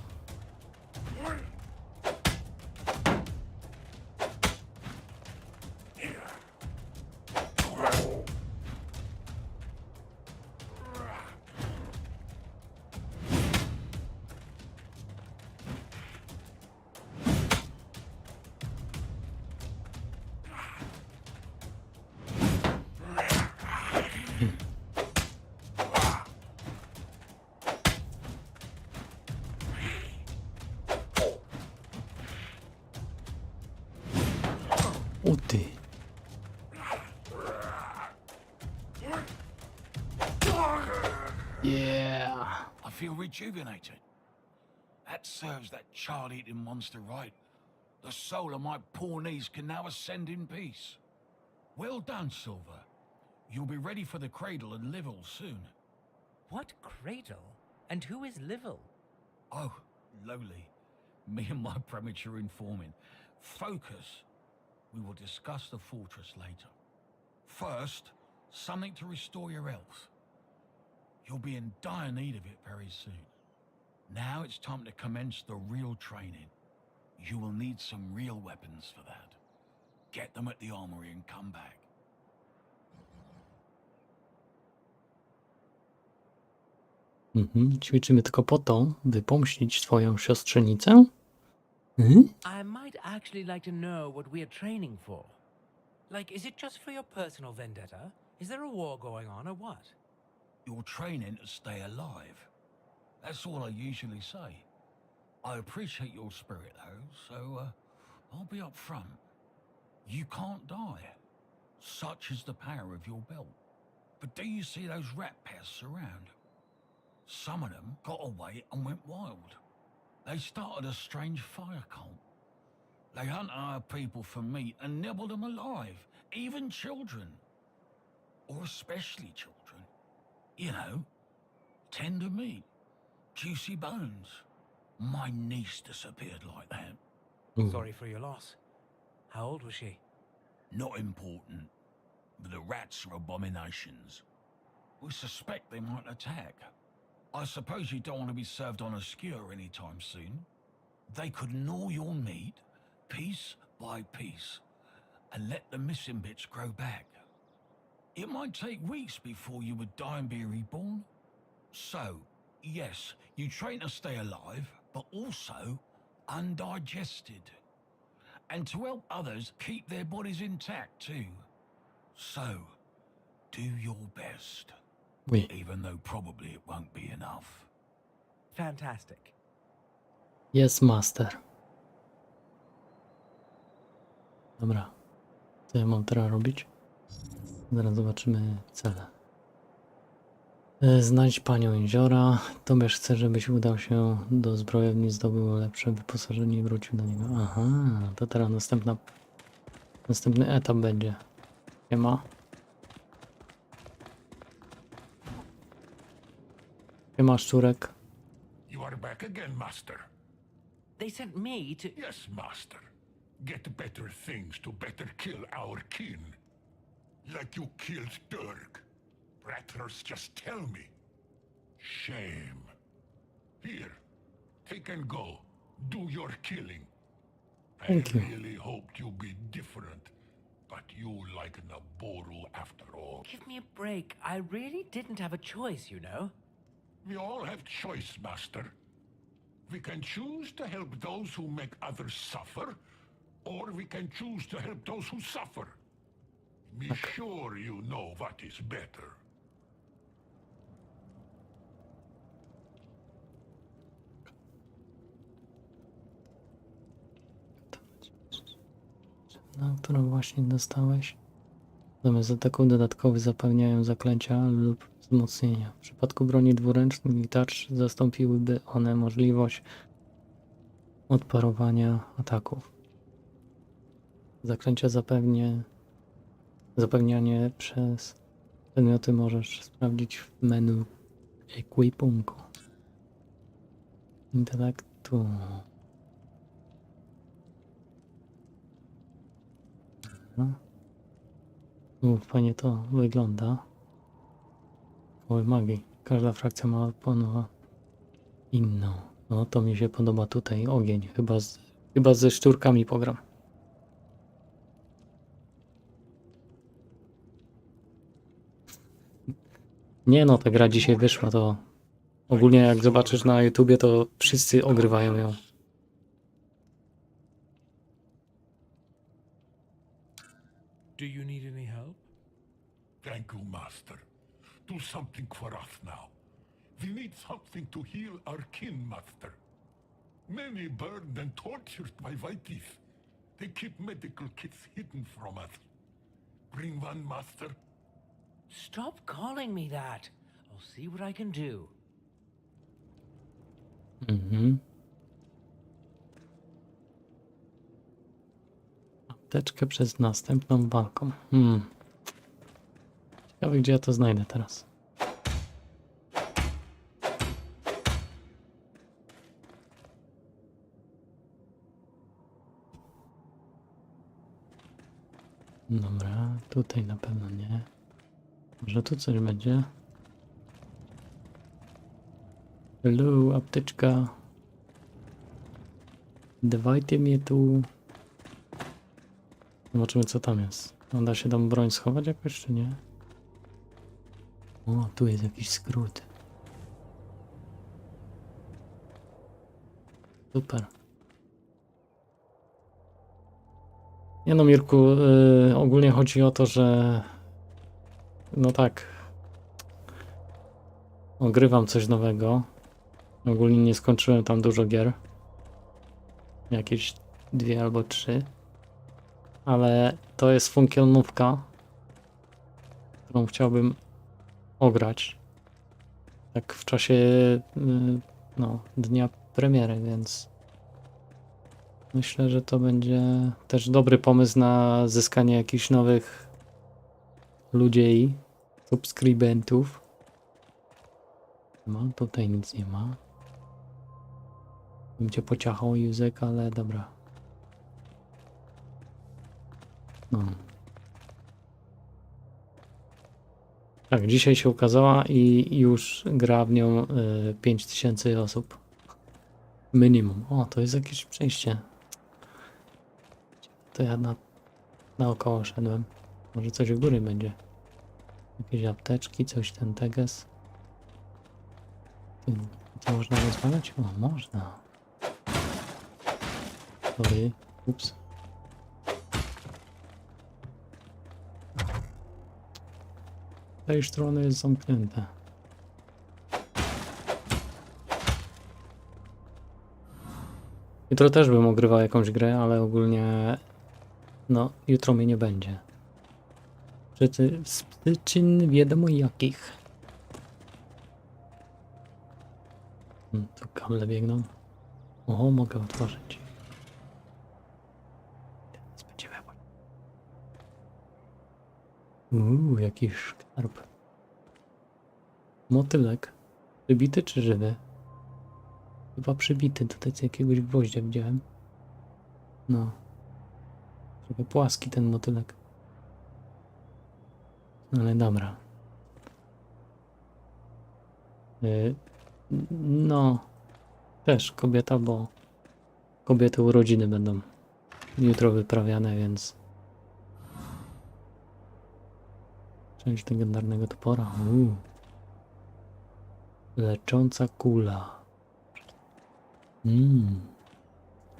O ty. Yeah. I feel rejuvenated. That serves that child-eating monster right. The soul of my poor niece can now ascend in peace. Well done, Silver. You'll be ready for the cradle and Livel soon. What cradle? And who is Livel? Oh, lowly. Me and my premature informant. Focus. We will discuss the fortress later. First, something to restore your health. You'll be in dire need of it very soon. Now it's time to commence the real training. You will need some real weapons for that. Get them at the armory and come back. Ćwiczymy tylko po to, by pomścić swoją siostrzenicę? Mhm. I might actually like to know what we are training for. Like, is it just for your personal vendetta? Is there a war going on or what? You're training to stay alive. That's all I usually say. I appreciate your spirit, though, so I'll be up front. You can't die. Such is the power of your belt. But do you see those rat pests around? Some of them got away and went wild. They started a strange fire cult. They hunt our people for meat and nibble them alive, even children. Or especially children. You know, tender meat, juicy bones. My niece disappeared like that. Sorry for your loss. How old was she? Not important, but the rats are abominations. We suspect they might attack. I suppose you don't want to be served on a skewer anytime soon. They could gnaw your meat, piece by piece, and let the missing bits grow back. It might take weeks before you would die and be reborn. So, yes, you train to stay alive, but also undigested. And to help others keep their bodies intact too. So, do your best. Oui. Even though probably it won't be enough. Fantastic. Jest master. Dobra. Co ja mam teraz robić? Zaraz zobaczymy cele. Znajdź panią jeziora. Tobiasz chce, żebyś udał się do zbrojowni, zdobył lepsze wyposażenie i wrócił do niego. Aha, to teraz następny etap będzie. Nie ma. Nie ma szczurek. You are back again, Master. They sent me to... Yes, Master. Get better things to better kill our kin. Like you killed Dirk. Rattlers just tell me. Shame. Here, take and go. Do your killing. Thank you. I really hoped you'd be different, but you like Naboru after all. Give me a break. I really didn't have a choice, you know. We all have choice, Master. We can choose to help those who make others suffer, or we can choose to help those who suffer. Be sure you know what is better. Na którą właśnie dostałeś. Zamiast ataków dodatkowych zapewniają zaklęcia lub wzmocnienia. W przypadku broni dwuręcznych i tarcz zastąpiłyby one możliwość odparowania ataków. Zaklęcia zapewnianie przez przedmioty możesz sprawdzić w menu ekwipunku. Intelektu. Fajnie to wygląda. Oj, magii. Każda frakcja ma ponownie inną. No to mi się podoba tutaj ogień. Chyba ze szczurkami pogram. Nie no, ta gra dzisiaj wyszła, to ogólnie jak zobaczysz na YouTubie, to wszyscy ogrywają ją. Do you need any help? Thank you, Master. Do something for us now. We need something to heal our kin, Master. Many burned and tortured by Whiteys. They keep medical kits hidden from us. Bring one, Master. Stop calling me that. I'll see what I can do. Mhm. Apteczkę przed następną walką. Ciekawe, gdzie ja to znajdę teraz. Dobra, tutaj na pewno nie. Może tu coś będzie? Hello, apteczka. Dawajcie mnie tu. Zobaczymy, co tam jest. Da się tam broń schować jakoś, czy nie? O, tu jest jakiś skrót. Super. Nie no, Mirku, ogólnie chodzi o to, że no tak, ogrywam coś nowego. Ogólnie nie skończyłem tam dużo gier. Jakieś 2 albo 3. Ale to jest funkiel nówka, którą chciałbym ograć. Tak w czasie no, dnia premiery, więc myślę, że to będzie też dobry pomysł na zyskanie jakichś nowych ludzi, subskrybentów. Tutaj nic nie ma. Bym cię pociachał, Józek, ale dobra. No. Tak, dzisiaj się ukazała i już gra w nią 5000 osób. Minimum. O, to jest jakieś przejście. To ja naokoło szedłem. Może coś u góry będzie. Jakieś apteczki, coś ten teges. Co można rozwalać? O, można. Sorry. Ups. Z tej strony jest zamknięte. Jutro też bym ogrywał jakąś grę, ale ogólnie no, jutro mnie nie będzie. Z przyczyn wiadomo jakich. Tu kable biegną. O, mogę otworzyć. Teraz będziemy. Jakiś szkarb. Motylek. Przybity czy żywy? Chyba przybity. Tutaj z jakiegoś gwoździa widziałem. No. Trochę płaski ten motylek. Ale dobra. No. Też kobieta, bo kobiety urodziny będą jutro wyprawiane, więc część legendarnego topora. Lecząca kula.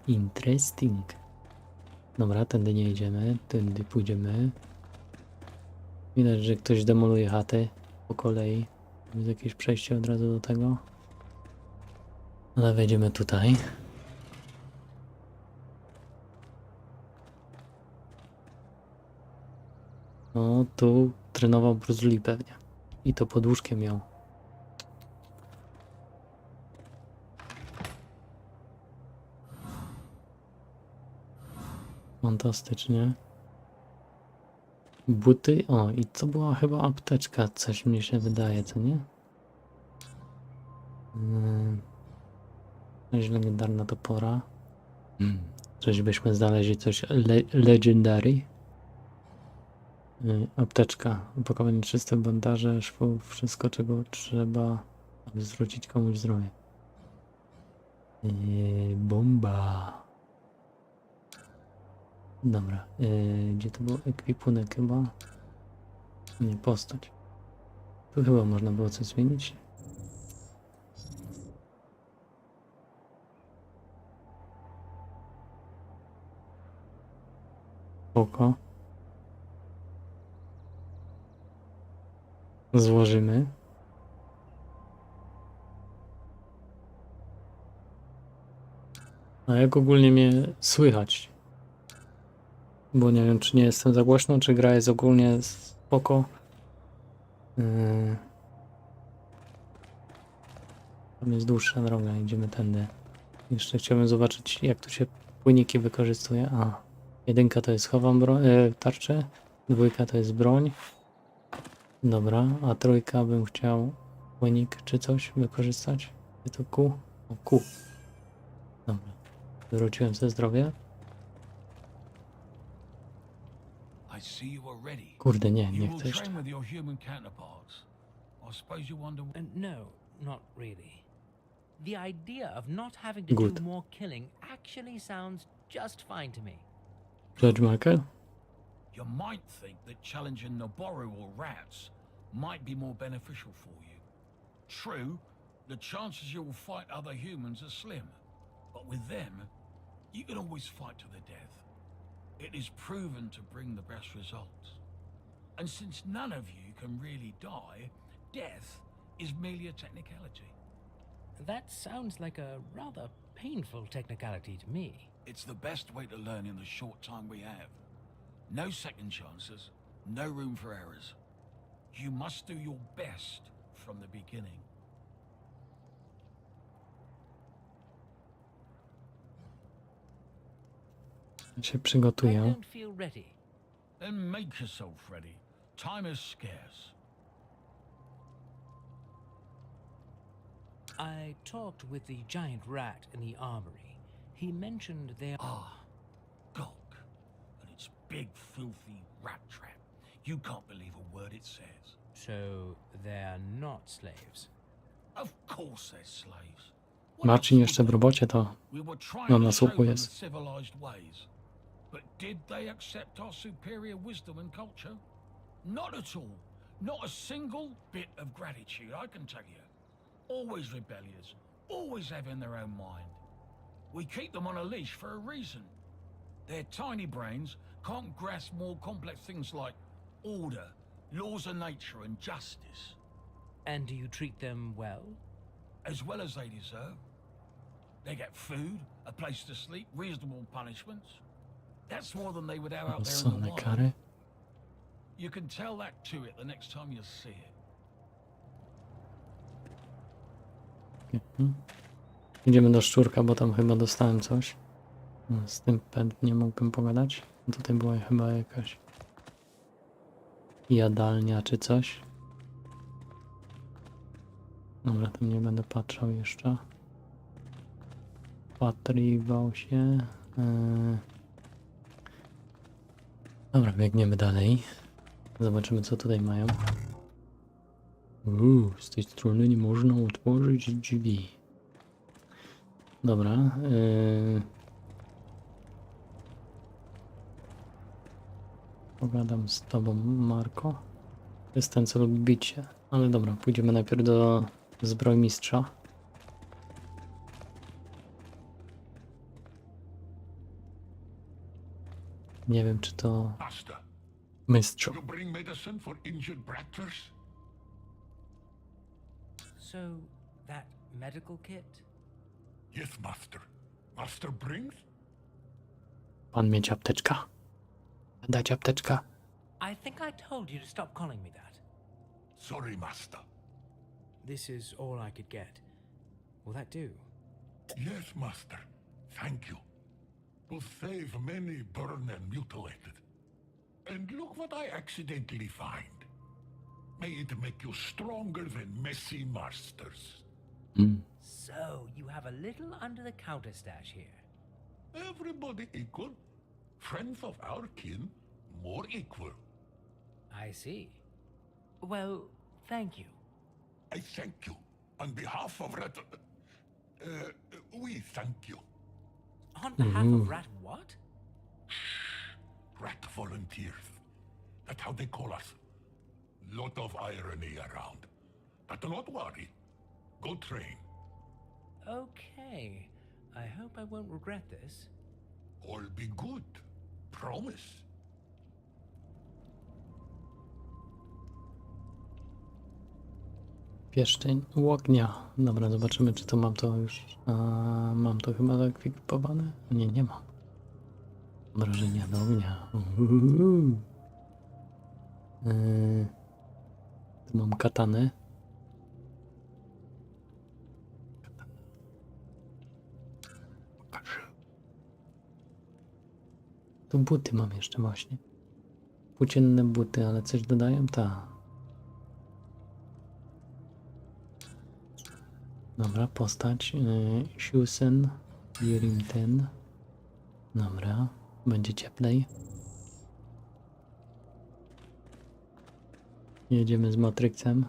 Interesting. Dobra, tędy nie idziemy, tędy pójdziemy. Widać, że ktoś demoluje chaty po kolei. Jest jakieś przejście od razu do tego. Ale wejdziemy tutaj. No, tu trenował Bruce Lee pewnie. I to pod łóżkiem miał. Fantastycznie. Buty. O, i to była chyba apteczka, coś mi się wydaje, co nie? Jakaś legendarna topora. Coś byśmy znaleźli, coś legendary. Apteczka, opakowanie czyste, bandaże, szwów, wszystko czego trzeba, aby zwrócić komuś zdrowie. Bomba. Dobra, gdzie to był ekwipunek chyba? Nie, postać. Tu chyba można było coś zmienić. Spoko. Złożymy. A jak ogólnie mnie słychać? Bo nie wiem, czy nie jestem za głośno, czy gra jest ogólnie spoko. Tam jest dłuższa droga, idziemy tędy. Jeszcze chciałbym zobaczyć, jak tu się płyniki wykorzystuje. A, 1 to jest chowam tarczę, 2 to jest broń. Dobra, a 3 bym chciał płynik czy coś wykorzystać. Gdzie to Q? O, Q. Dobra, wróciłem ze zdrowia. I see you are ready. Kurde, nie You will chcę jeszcze. train with your human counterparts. I suppose you wonder. No, not really. The idea of not having to Good. do more killing actually sounds just fine to me. Judge Michael? You might think that challenging Noboru or rats might be more beneficial for you. True, the chances you will fight other humans are slim, but with them, you can always fight to the death. It is proven to bring the best results. And since none of you can really die, death is merely a technicality. That sounds like a rather painful technicality to me. It's the best way to learn in the short time we have. No second chances, no room for errors. You must do your best from the beginning. Się I przygotuję. don't feel ready. Then make yourself ready. Time is scarce. I talked with the giant rat in the armory. He mentioned there. Gawk. And its big, filthy rat trap. You can't believe a word it says. So they're not slaves. Of course they're slaves. What Marcin else jeszcze w would they robocie to be? We were trying no to na show słuchu them the jest. civilized ways. But did they accept our superior wisdom and culture? Not at all. Not a single bit of gratitude, I can tell you. Always rebellious, always having their own mind. We keep them on a leash for a reason. Their tiny brains can't grasp more complex things like order, laws of nature, and justice, And do you treat them well? as well as they deserve. They get food, a place to sleep, reasonable punishments. That's more than they would have out there in the Same wild. kary. You can tell that to it the next time you see it. Idziemy do szczurka, bo tam chyba dostałem coś. Z tym pewnie mógłbym pogadać. Tutaj była chyba jakaś jadalnia czy coś. Dobra, tam nie będę patrzał jeszcze. Patrywał się. Dobra, biegniemy dalej. Zobaczymy, co tutaj mają. Z tej strony nie można otworzyć drzwi. Dobra. Pogadam z tobą, Marko. To jest ten, co lubi bić się. Ale dobra, pójdziemy najpierw do zbrojmistrza. Nie wiem, czy to Master, mistrzu. you bring medicine for injured brattlers? So, that medical kit? Yes, master. Master brings? Pan mieć apteczka? Dać apteczka? I think I told you to stop calling me that. Sorry, master. This is all I could get. Will that do? Yes, master. Thank you. To save many burned and mutilated. And look what I accidentally find. May it make you stronger than messy masters. So, you have a little under the counter stash here. Everybody equal. Friends of our kin, more equal. I see. Well, thank you. I thank you. On behalf of Rat... we thank you. On behalf of Rat what? Rat volunteers. That's how they call us. Lot of irony around. But don't worry. Go train. Okay. I hope I won't regret this. All be good. Promise. Pierścień ognia. Dobra, zobaczymy, czy to mam to już. Mam to chyba zaekwipowane? Nie, nie mam. Obrażenia do ognia. Tu mam katanę. Tu buty mam jeszcze właśnie. Płócienne buty, ale coś dodają? Ta. Dobra, postać. Siusen. Jurimten. Dobra, będzie cieplej. Jedziemy z Matrixem.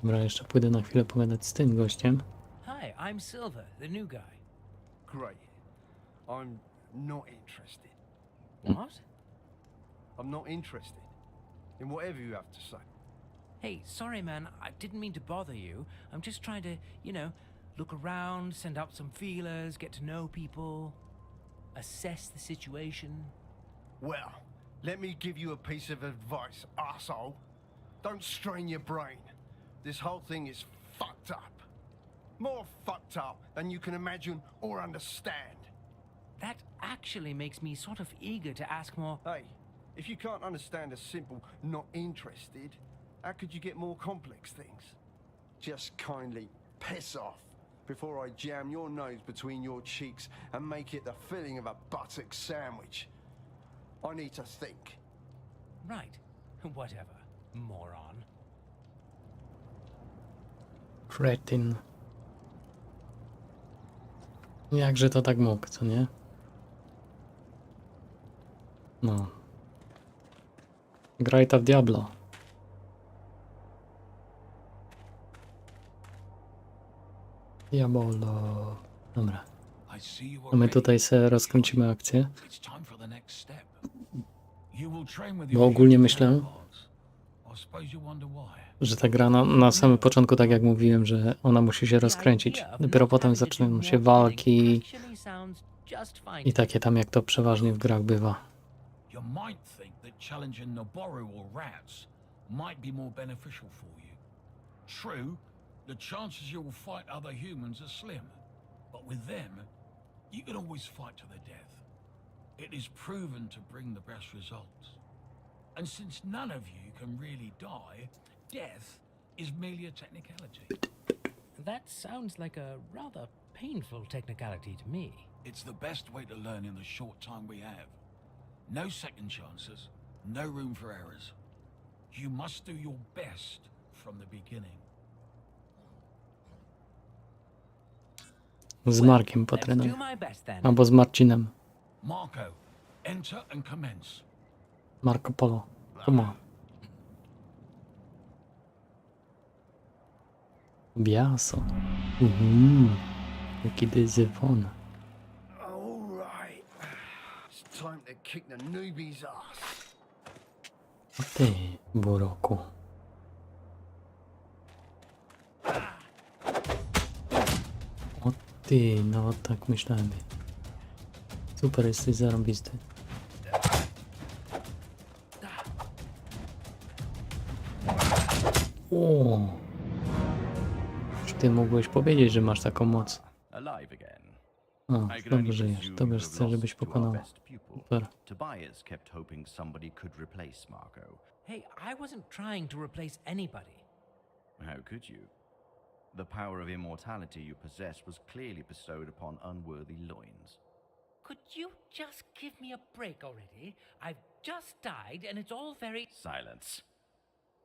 Dobra, jeszcze pójdę na chwilę pogadać z tym gościem. Hi, I'm Silver, the new guy. Great. I'm not interested. What? I'm not interested in whatever you have to say. Hey, sorry man, I didn't mean to bother you. I'm just trying to, you know, look around, send out some feelers, get to know people, assess the situation. Well, let me give you a piece of advice, arsehole. Don't strain your brain. This whole thing is fucked up. More fucked up than you can imagine or understand. That actually makes me sort of eager to ask more. Hey, if you can't understand a simple not interested, how could you get more complex things? Just kindly piss off before I jam your nose between your cheeks and make it the filling of a buttock sandwich. I need to think. Right, whatever, moron. Cretin. Jakże to tak mógł, co nie? No. Graj ta w Diablo. Diabolo. Dobra. A my tutaj sobie rozkręcimy akcję. Bo ogólnie myślę, że ta gra na samym początku, tak jak mówiłem, że ona musi się rozkręcić. Dopiero potem zaczynają się walki i takie tam, jak to przeważnie w grach bywa. You might think that challenging Noboru or rats might be more beneficial for you. True, the chances you will fight other humans are slim, but with them, you can always fight to the death. It is proven to bring the best results. And since none of you can really die, death is merely a technicality. That sounds like a rather painful technicality to me. It's the best way to learn in the short time we have. No second chances, no room for errors. You must do your best from the beginning. Z Markiem po Let's trenuję. do my best then. Albo z Marcinem. Marco, enter and commence. Marco Polo. Come on. Biaso. Jaki dyzywon. All right. It's time to kick the newbie's ass. A ty, buroku. O ty, no tak myślałem. Super, jesteś zarąbisty. O! Czy ty mógłbyś powiedzieć, że masz taką moc? Alive again. O, I can dobrze only żyjesz. presume Tobie you have chcę, żebyś lost to our pokonał. best pupil. Super. Tobias kept hoping somebody could replace Marco. Hey, I wasn't trying to replace anybody. How could you? The power of immortality you possess was clearly bestowed upon unworthy loins. Could you just give me a break already? I've just died and it's all very... Silence.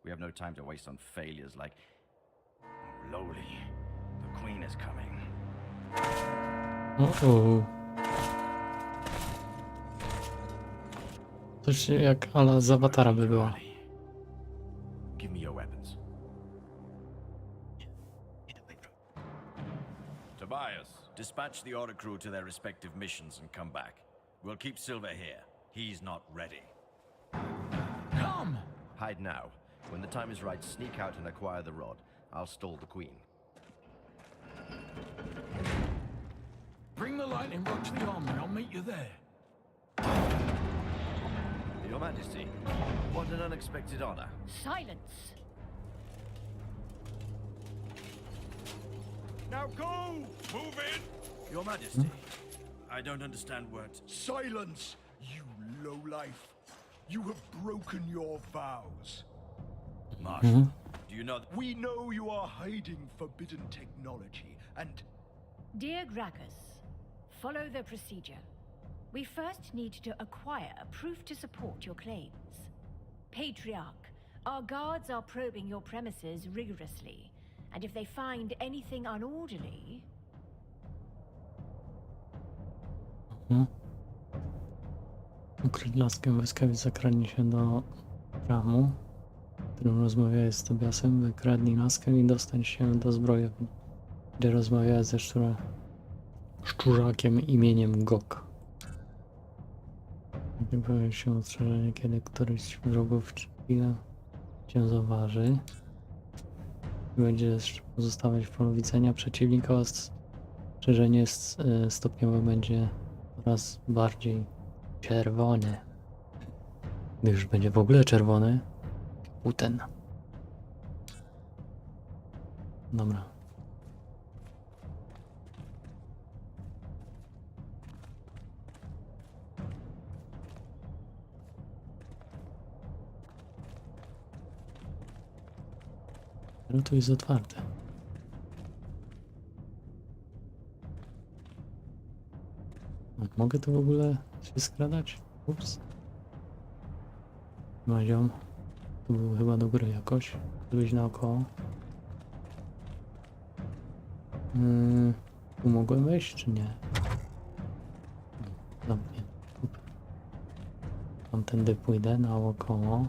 We have no time to waste on failures like... Oh, lowly. The queen is coming. O. Coś jak ala z Awatara by było. Give me your weapons. Tobias, dispatch the Oricru to their respective missions and come back. We'll keep Silver here. He's not ready. Come! Hide now. When the time is right, sneak out and acquire the rod. I'll stall the queen. Bring the lightning rod to the armory. I'll meet you there. Your Majesty, what an unexpected honor. Silence! Now go! Move in! Your Majesty, I don't understand what... Silence, you lowlife. You have broken your vows. Marshal, do you know that... We know you are hiding forbidden technology, and Dear Gracchus, follow the procedure. We first need to acquire proof to support your claims. Patriarch, our guards are probing your premises rigorously, and if they find anything unorderly... Ukryć laskę błyskawiec zakradnie się do ramu, w którym rozmawia z Tobiasem. Wykradnij laskę i dostań się do zbrojowni, gdzie rozmawia ze szczurzakiem imieniem Gok. Nie pojawia się ostrzeżenie, kiedy któryś z wrogów chwilę cię zauważy. Będziesz pozostawać w polu widzenia przeciwnika, ostrzeżenie stopniowo będzie coraz bardziej czerwony. Gdy już będzie w ogóle czerwony, uten. Dobra. No tu jest otwarte. Mogę tu w ogóle się skradać? Ups. Maziom. Tu był chyba do góry jakoś. Byś naokoło. Tu mogłem wejść, czy nie? Zamknięty. Super. Tamtędy pójdę naokoło.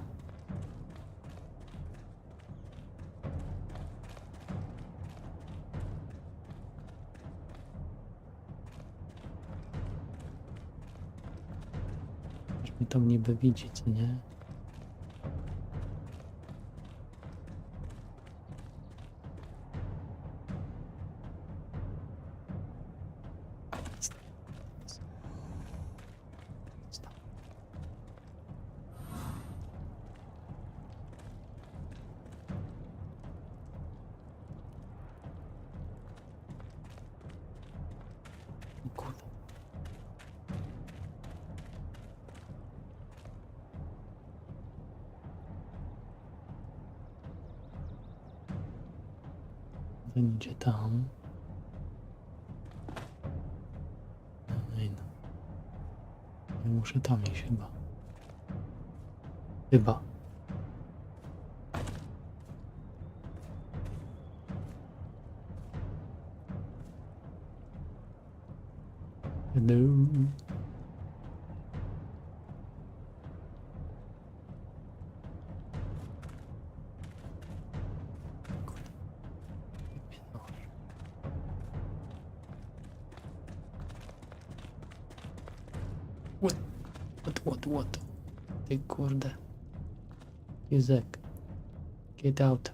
Mi tam niby widzi, co nie? Kurde. Będzie tam. Ja muszę tam iść chyba. Chyba. Hello. What? Ty kurde. Józek. Get out.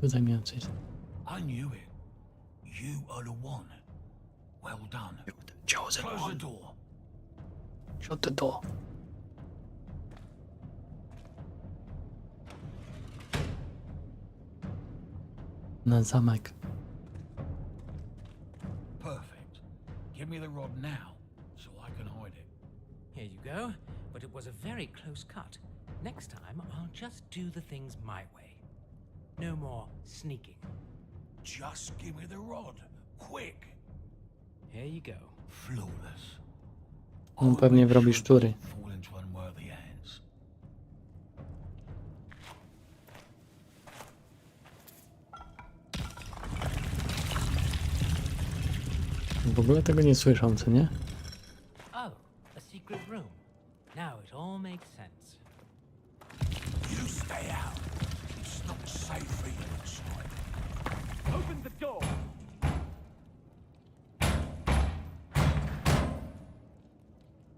Tutaj miałem coś. I knew it. You are the one. Well done. Close Close the door. Shut the door. Na zamek. Perfect. Give me the rod now, so I can hide it. Here you go, but it was a very close cut. Next time, I'll just do the things my way. No more sneaking. Just give me the rod. Quick. Here you go. Flawless. On pewnie wrobi szczury. Fall into unworthy hands. W ogóle tego nie słyszą, co nie? Oh, a secret room. Now it all makes sense. You stay out. It's not safe for you inside. Open the door!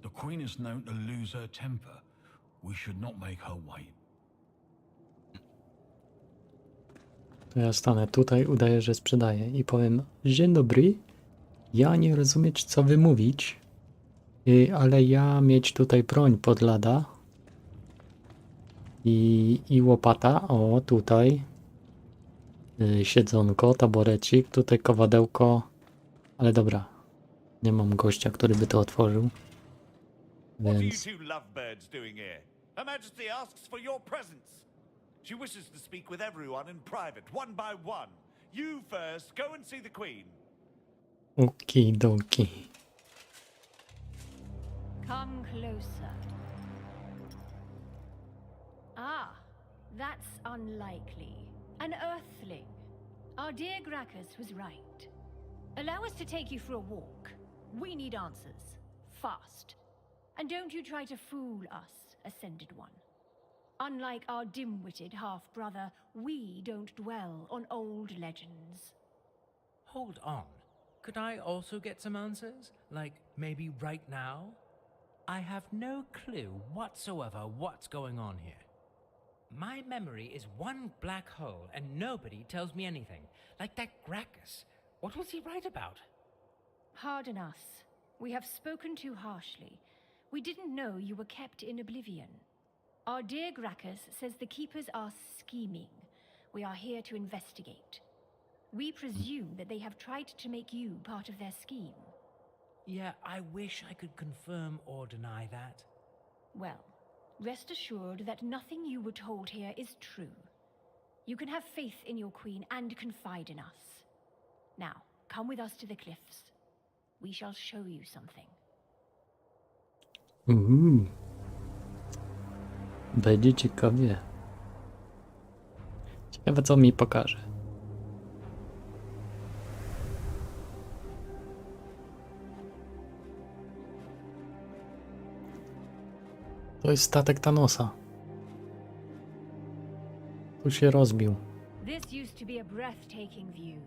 The Queen is known to lose her temper. We should not make her wait. To ja stanę tutaj, udaję, że sprzedaję i powiem: dzień dobry, ja nie rozumieć, co wy mówić, ale ja mieć tutaj broń pod lada i łopata, o tutaj, siedzonko, taborecik, tutaj kowadełko, ale dobra, nie mam gościa, który by to otworzył, więc... What are you two lovebirds doing here? Her Majesty asks for your presence. She wishes to speak with everyone in private, one by one. You first, go and see the Queen. Okidoki. Come closer. Ah, that's unlikely. An earthling. Our dear Gracchus was right. Allow us to take you for a walk. We need answers. Fast. And don't you try to fool us, Ascended One. Unlike our dim-witted half-brother, we don't dwell on old legends. Hold on. Could I also get some answers? Like, maybe right now? I have no clue whatsoever what's going on here. My memory is one black hole and nobody tells me anything. Like that Gracchus. What was he right about? Pardon us. We have spoken too harshly. We didn't know you were kept in oblivion. Our dear Gracchus says the Keepers are scheming. We are here to investigate. We presume that they have tried to make you part of their scheme. Yeah, I wish I could confirm or deny that. Well, rest assured that nothing you were told here is true. You can have faith in your queen and confide in us. Now, come with us to the cliffs. We shall show you something. Będzie ciekawie. Ciekawe, co mi pokaże. To jest statek Thanosa. Tu się rozbił. This used to be a breathtaking view.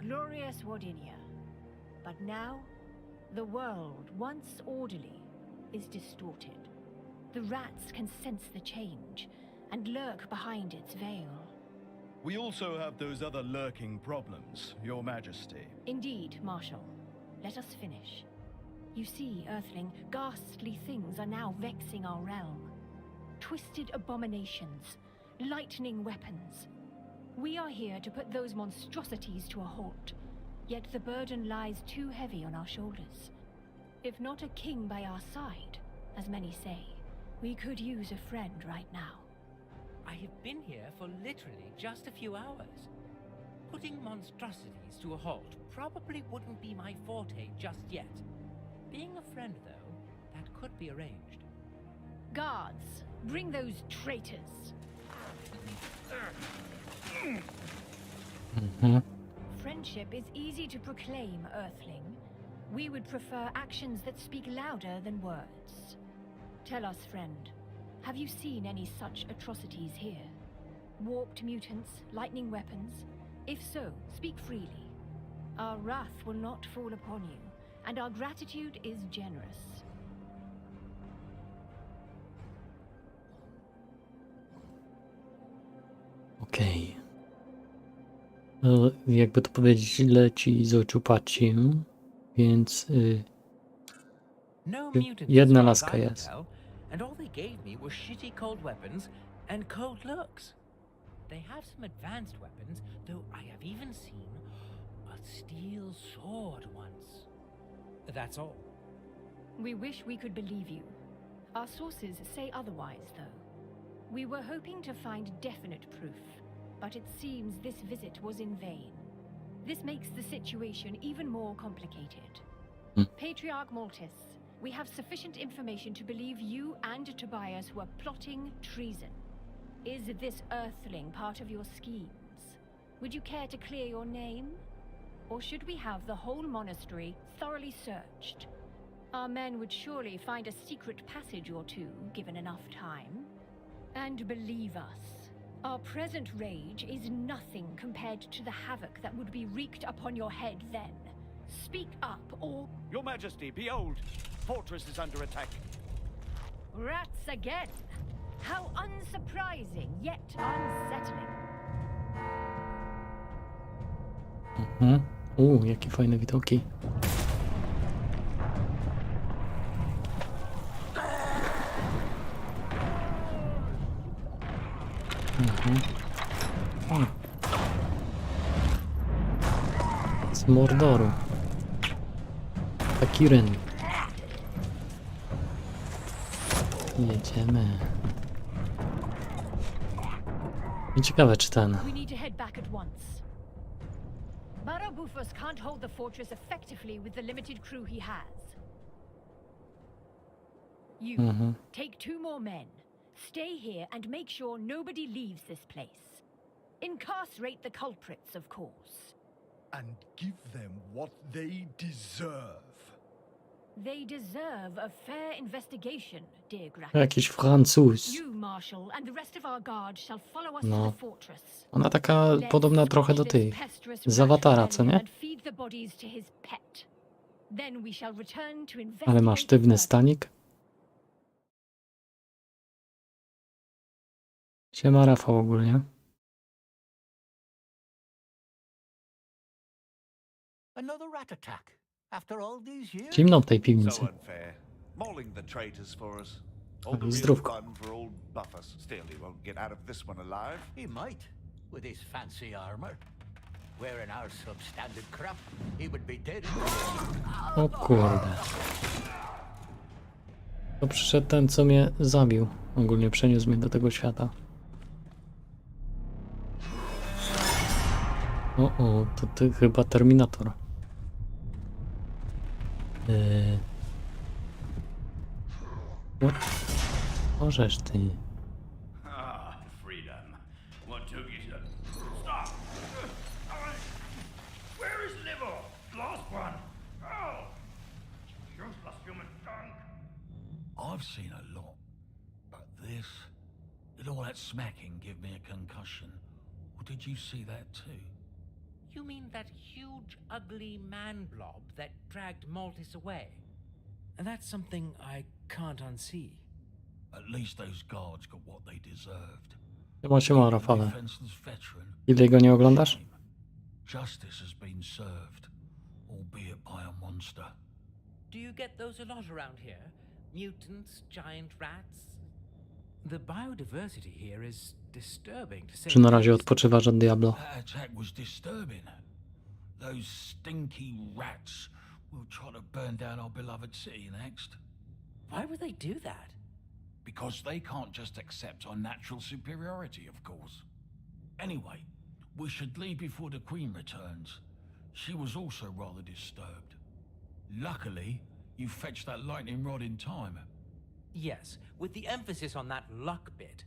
Glorious Wardinia. But now, the world, once orderly, is distorted. The rats can sense the change and lurk behind its veil. We also have those other lurking problems, Your Majesty. Indeed, Marshal. Let us finish. You see, Earthling, ghastly things are now vexing our realm. Twisted abominations, lightning weapons. We are here to put those monstrosities to a halt, yet the burden lies too heavy on our shoulders. If not a king by our side, as many say, we could use a friend right now. I have been here for literally just a few hours. Putting monstrosities to a halt probably wouldn't be my forte just yet. Being a friend, though, that could be arranged. Guards, bring those traitors. Friendship is easy to proclaim, Earthling. We would prefer actions that speak louder than words. Tell us, friend, have you seen any such atrocities here? Warped mutants, lightning weapons? If so, speak freely. Our wrath will not fall upon you, and our gratitude is generous. Okej. Jakby to powiedzieć, leci z oczu patrzy, więc No mutants jedna as far laska as I can jest. tell, and all they gave me were shitty cold weapons and cold looks. They have some advanced weapons, though I have even seen a steel sword once. That's all. We wish we could believe you. Our sources say otherwise, though. We were hoping to find definite proof, but it seems this visit was in vain. This makes the situation even more complicated. Patriarch Maltis, we have sufficient information to believe you and Tobias were plotting treason. Is this Earthling part of your schemes? Would you care to clear your name? Or should we have the whole monastery thoroughly searched? Our men would surely find a secret passage or two, given enough time. And believe us, our present rage is nothing compared to the havoc that would be wreaked upon your head then. Speak up, or... Your Majesty, behold! Fortress is under attack. Rats again! How unsurprising, yet unsettling. Jakie fajne widoki. Z Mordoru. Takiren. Jedziemy. I ciekawe, czy ten. We need to head back at once. Barabufos can't hold the fortress effectively with the limited crew he has. You, take 2 more men. Stay here and make sure nobody leaves this place. Incarcerate the culprits, of course. And give them what they deserve. They deserve a fair investigation, dear Gracchus. Jakiś Francuz. You, Marshal, and the rest of our guard shall follow us No. to the fortress. Ona taka podobna trochę do tej. Pestrous Z Awatara, co nie? and feed the bodies to his pet. Then we shall return to Ale investigate ma sztywny further. stanik. Siema Rafał ogólnie. Another rat attack after all these years? Zimno w tej piwnicy. So unfair. Mauling the traitors for us. All the Ale real zdrówko. fun for old Buffers. Still, he won't get out of this one alive. He might, with his fancy armor. Wearing our substandard crap, he would be dead. O kurde. To przyszedł ten, co mnie zabił. Ogólnie przeniósł mnie do tego świata. To ty chyba Terminator. What? Możesz ty. Ah, freedom. What took you to... Stop! Where is Liver? Lost one. Oh! Useless human junk. I've seen a lot, but this, did all that smacking give me a concussion? Or did you see that too? You mean that huge, ugly man blob that dragged Maltis away? And that's something I can't unsee. At least those guards got what they deserved. Siema Rafale. Defenseless veteran. Ile go nie oglądasz? Justice has been served, albeit by a monster. Do you get those a lot around here? Mutants, giant rats? The biodiversity here is disturbing to say. Czy na razie odpoczywasz od Diablo? That attack was disturbing. Those stinky rats will try to burn down our beloved city next. Why would they do that? Because they can't just accept our natural superiority, of course. Anyway, we should leave before the Queen returns. She was also rather disturbed. Luckily, you fetched that lightning rod in time. Yes, with the emphasis on that luck bit.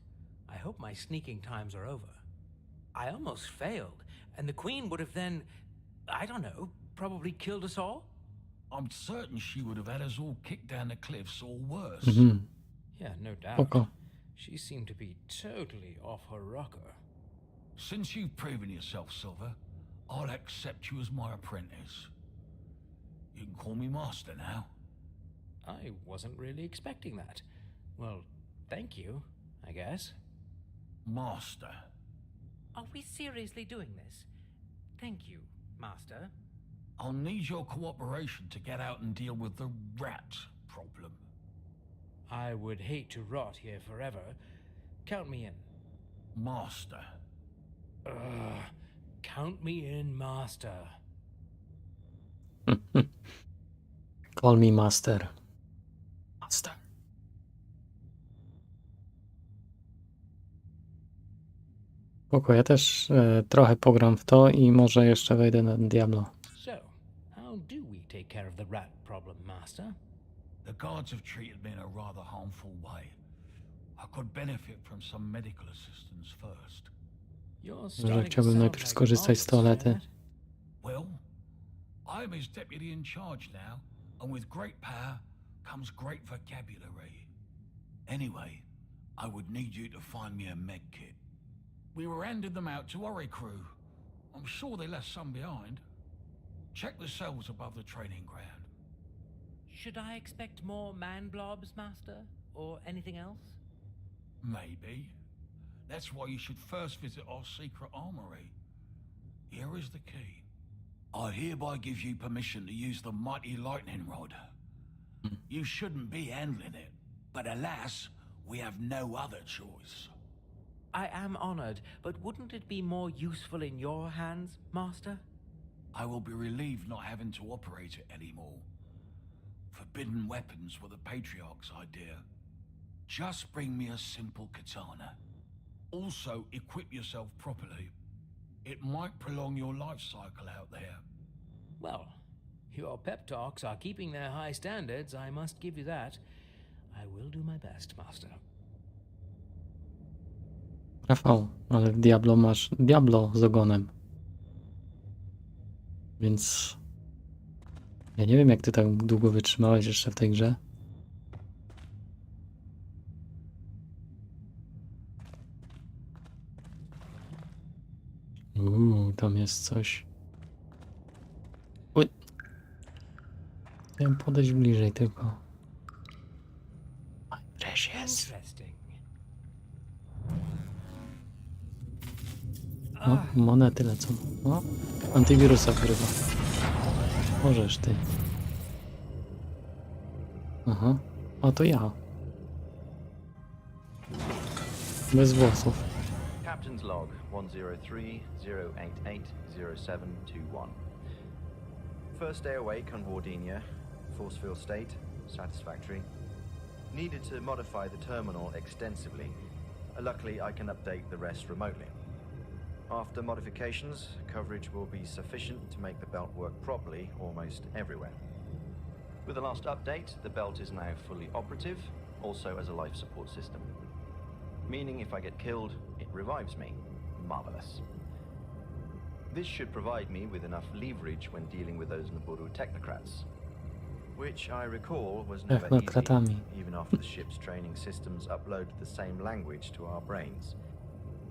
I hope my sneaking times are over. I almost failed, and the Queen would have then, I don't know, probably killed us all? I'm certain she would have had us all kicked down the cliffs or worse. Yeah, no doubt. Spoko. She seemed to be totally off her rocker. Since you've proven yourself, Silver, I'll accept you as my apprentice. You can call me Master now. I wasn't really expecting that. Well, thank you, I guess. Master. Are we seriously doing this? Thank you, Master. I'll need your cooperation to get out and deal with the rat problem. I would hate to rot here forever. Count me in. Master. Count me in, Master. Call me Master. Master. Spoko, ja też trochę pogram w to i może jeszcze wejdę na Diablo. So, how do we take care of the rat problem, Master? The guards have treated me in a rather harmful way. I could benefit from some medical assistance first. You're Może starting to chciałbym sound najpierw like skorzystać z Maltis, toalety. Dad. Well, I'm his deputy in charge now, and with great power comes great vocabulary. Anyway, I would need you to find me a med kit. We were handing them out to Oricru. I'm sure they left some behind. Check the cells above the training ground. Should I expect more man blobs, Master? Or anything else? Maybe. That's why you should first visit our secret armory. Here is the key. I hereby give you permission to use the mighty lightning rod. You shouldn't be handling it, but alas, we have no other choice. I am honored, but wouldn't it be more useful in your hands, Master? I will be relieved not having to operate it anymore. Forbidden weapons were the Patriarch's idea. Just bring me a simple katana. Also, equip yourself properly. It might prolong your life cycle out there. Well, your pep talks are keeping their high standards, I must give you that. I will do my best, Master. Rafał, ale w Diablo masz Diablo z ogonem. Więc ja nie wiem, jak ty tak długo wytrzymałeś jeszcze w tej grze. Tam jest coś. Uj. Chciałem podejść bliżej tylko. My precious. Interesting. O, monety lecą. O, antywirusa wgrywa. Możesz ty. Aha. O, to ja. Bez włosów. Captain's log 103-088-0721. First day awake on Wardinia. Force field state. Satisfactory. Needed to modify the terminal extensively. Luckily, I can update the rest remotely. After modifications, coverage will be sufficient to make the belt work properly almost everywhere. With the last update, the belt is now fully operative, also as a life support system. Meaning if I get killed, it revives me. Marvelous. This should provide me with enough leverage when dealing with those Naburu technocrats, which I recall was never easy, even after the ship's training systems uploaded the same language to our brains.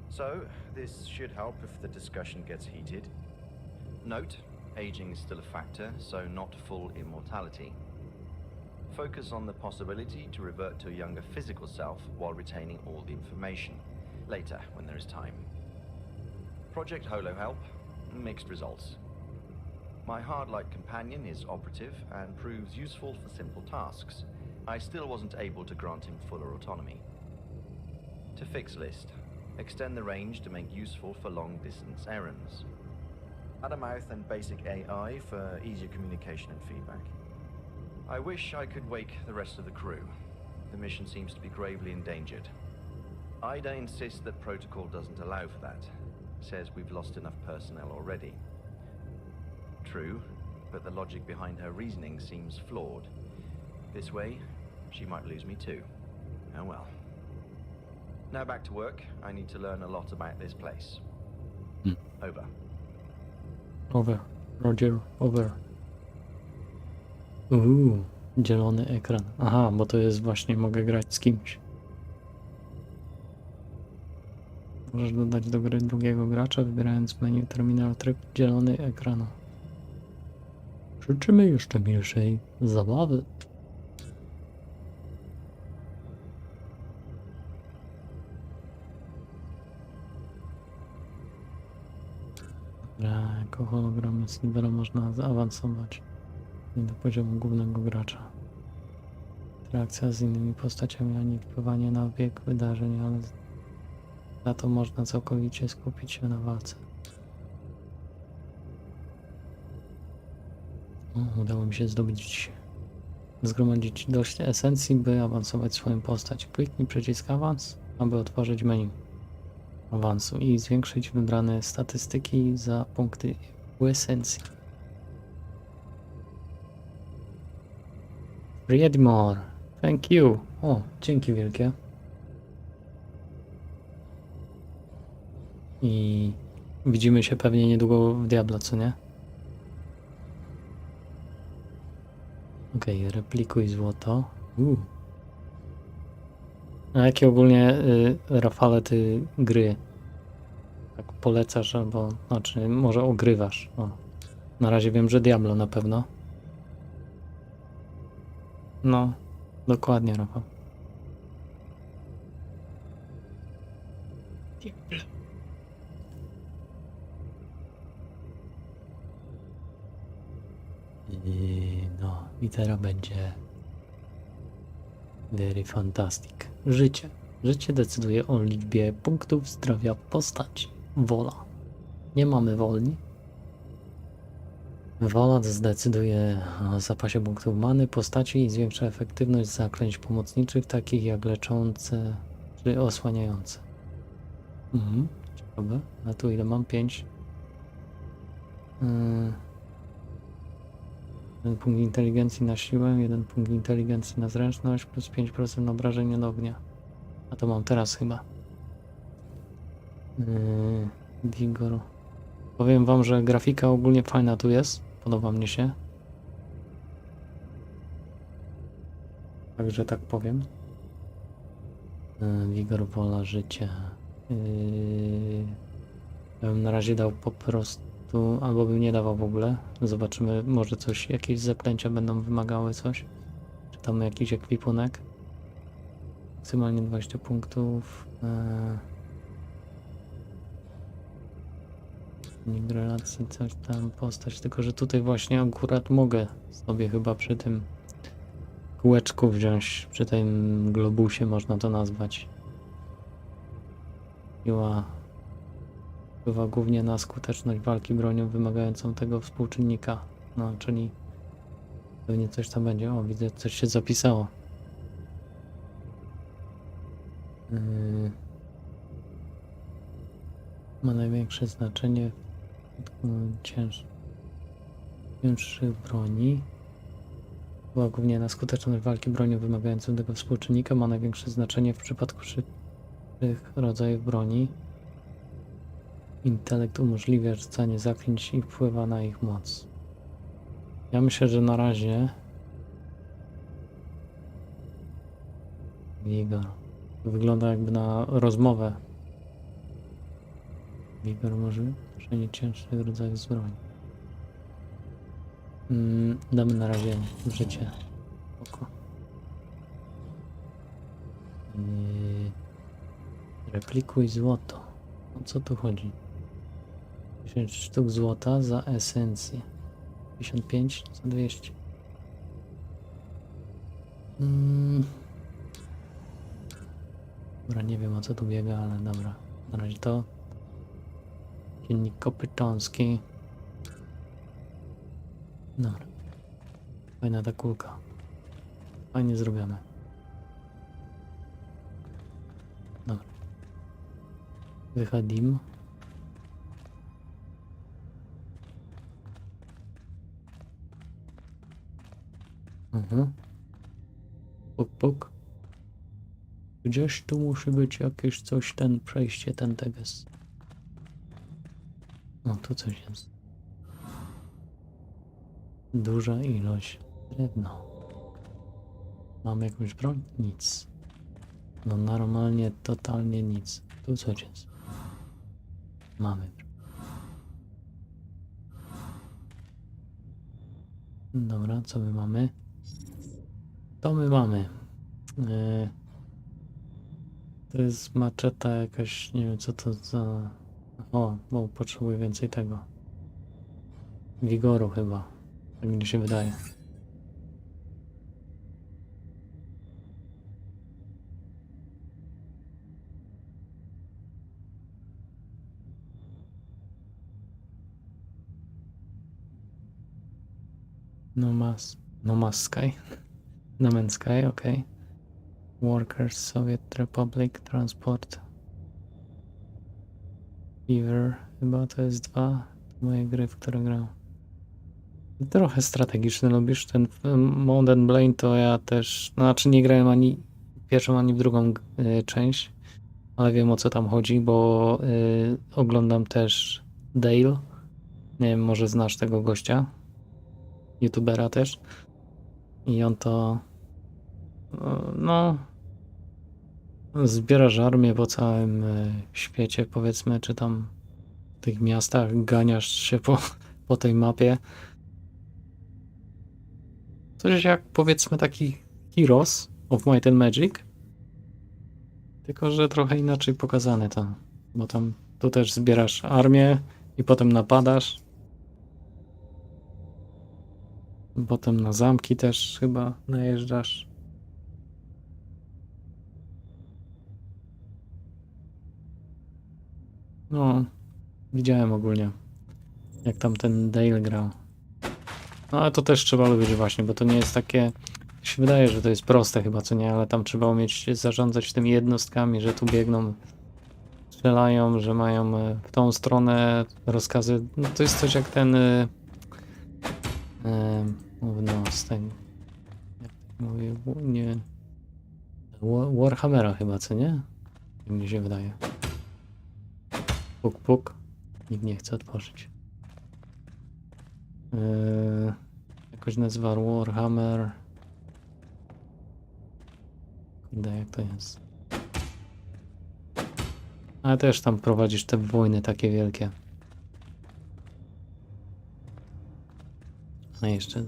So, this should help if the discussion gets heated. Note, aging is still a factor, so not full immortality. Focus on the possibility to revert to a younger physical self while retaining all the information. Later, when there is time. Project Holo Help, mixed results. My hard-light companion is operative and proves useful for simple tasks. I still wasn't able to grant him fuller autonomy. To fix list. Extend the range to make useful for long-distance errands. Add a mouth and basic AI for easier communication and feedback. I wish I could wake the rest of the crew. The mission seems to be gravely endangered. Ida insists that protocol doesn't allow for that. Says we've lost enough personnel already. True, but the logic behind her reasoning seems flawed. This way, she might lose me too. Oh well. Now back to work. I need to learn a lot about this place. Over. Over. Roger, over. Zielony ekran. Aha, bo to jest właśnie, mogę grać z kimś. Możesz dodać do gry drugiego gracza, wybierając menu terminal tryb zielony ekranu. Życzymy jeszcze milszej zabawy. Jako hologram Silvera można zaawansować do poziomu głównego gracza. Interakcja z innymi postaciami, a nie wpływanie na bieg wydarzeń, ale za to można całkowicie skupić się na walce. Udało mi się zgromadzić dość esencji, by awansować swoją postać. Kliknij przycisk awans, aby otworzyć menu awansu i zwiększyć wybrane statystyki za punkty esencji. Read more. Thank you. O, dzięki wielkie. I widzimy się pewnie niedługo w Diablo, co nie? Okej, replikuj złoto. A jakie ogólnie, Rafale, ty gry tak polecasz, albo znaczy może ogrywasz? O. Na razie wiem, że Diablo na pewno. No, dokładnie, Rafał. Diablo. No, i teraz będzie very fantastic. Życie. Życie decyduje o liczbie punktów zdrowia postaci. Wola. Nie mamy woli. Wola zdecyduje o zapasie punktów many postaci i zwiększa efektywność zaklęć pomocniczych, takich jak leczące czy osłaniające. Ciekawe. A tu ile mam? 5. Jeden punkt inteligencji na siłę, 1 punkt inteligencji na zręczność, plus 5% obrażeń od ognia. A to mam teraz chyba. Vigor. Powiem wam, że grafika ogólnie fajna tu jest. Podoba mnie się. Także tak powiem. Vigor, wola, życie. Ja bym na razie dał po prostu, albo bym nie dawał w ogóle. Zobaczymy, może coś, jakieś zaklęcia będą wymagały coś. Czy tam jakiś ekwipunek. Maksymalnie 20 punktów. Wynik relacji, coś tam, postać. Tylko, że tutaj właśnie akurat mogę sobie chyba przy tym kółeczku wziąć, przy tym globusie można to nazwać. Siła wpływa głównie na skuteczność walki bronią wymagającą tego współczynnika. No, czyli pewnie coś tam będzie. O, widzę, coś się zapisało. Ma największe znaczenie cięższych broni. Wpływa głównie na skuteczność walki bronią wymagającą tego współczynnika. Ma największe znaczenie w przypadku tych rodzajów broni. Intelekt umożliwia rzucanie zaklęć i wpływa na ich moc. Ja myślę, że na razie Vigor. Wygląda jakby na rozmowę. Vigor może noszenie cięższych rodzajów zbroi. Damy na razie życie. Oko. Replikuj złoto. O co tu chodzi? 10 sztuk złota za esencję. 55 za 200. Dobra, nie wiem o co tu biega, ale dobra. Na razie to. Dziennik kopytoński. Dobra. Fajna ta kulka. Fajnie zrobione. Dobra. Wychodzimy. Puk, puk. Gdzieś tu musi być jakieś coś, ten przejście, ten teges. No tu coś jest. Duża ilość drewna. Mam jakąś broń? Nic. No normalnie, totalnie nic. Tu coś jest. Mamy. Dobra, co my mamy? To my mamy. To jest maczeta jakaś, nie wiem co to za... O, bo potrzebuję więcej tego. Wigoru chyba. Tak mi się wydaje. No Man's Sky. No Man's Sky, okej. Workers, Soviet Republic, Transport. Fever, chyba to jest 2 moje gry, w które gram. Trochę strategiczny lubisz ten Mount and Blade, to ja też, znaczy nie grałem ani w pierwszą, ani w drugą część, ale wiem o co tam chodzi, bo oglądam też Dale. Nie wiem, może znasz tego gościa, youtubera też. I on to... No... Zbierasz armię po całym świecie, powiedzmy, czy tam w tych miastach, ganiasz się po tej mapie. Coś jak, powiedzmy, taki Heroes of Might and Magic, tylko że trochę inaczej pokazane to, bo tam tu też zbierasz armię i potem napadasz. Potem na zamki też chyba najeżdżasz. No, widziałem ogólnie, jak tam ten Dale grał. No ale to też trzeba lubić właśnie, bo to nie jest takie... się wydaje, że to jest proste chyba, co nie, ale tam trzeba umieć zarządzać tymi jednostkami, że tu biegną, strzelają, że mają w tą stronę rozkazy. No, to jest coś jak ten... no, z tego... Jak mówię, nie... Warhammera chyba, co nie? Jak mi się wydaje. Puk, puk. Nikt nie chce otworzyć. Jakoś nazywa Warhammer. Kurde, jak to jest? Ale też tam prowadzisz te wojny takie wielkie. A jeszcze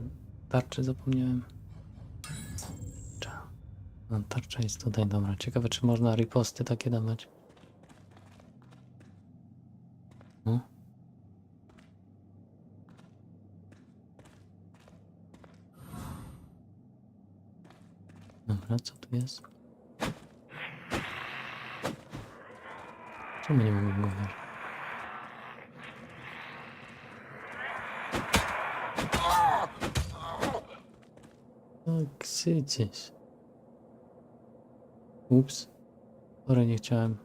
tarczy zapomniałem. No, tarcza jest tutaj, dobra. Ciekawe, czy można riposty takie dawać. No. Dobra, co tu jest? Czemu nie mogę go wierzyć? O, krzyczysz. Ups. Sorry, nie chciałem.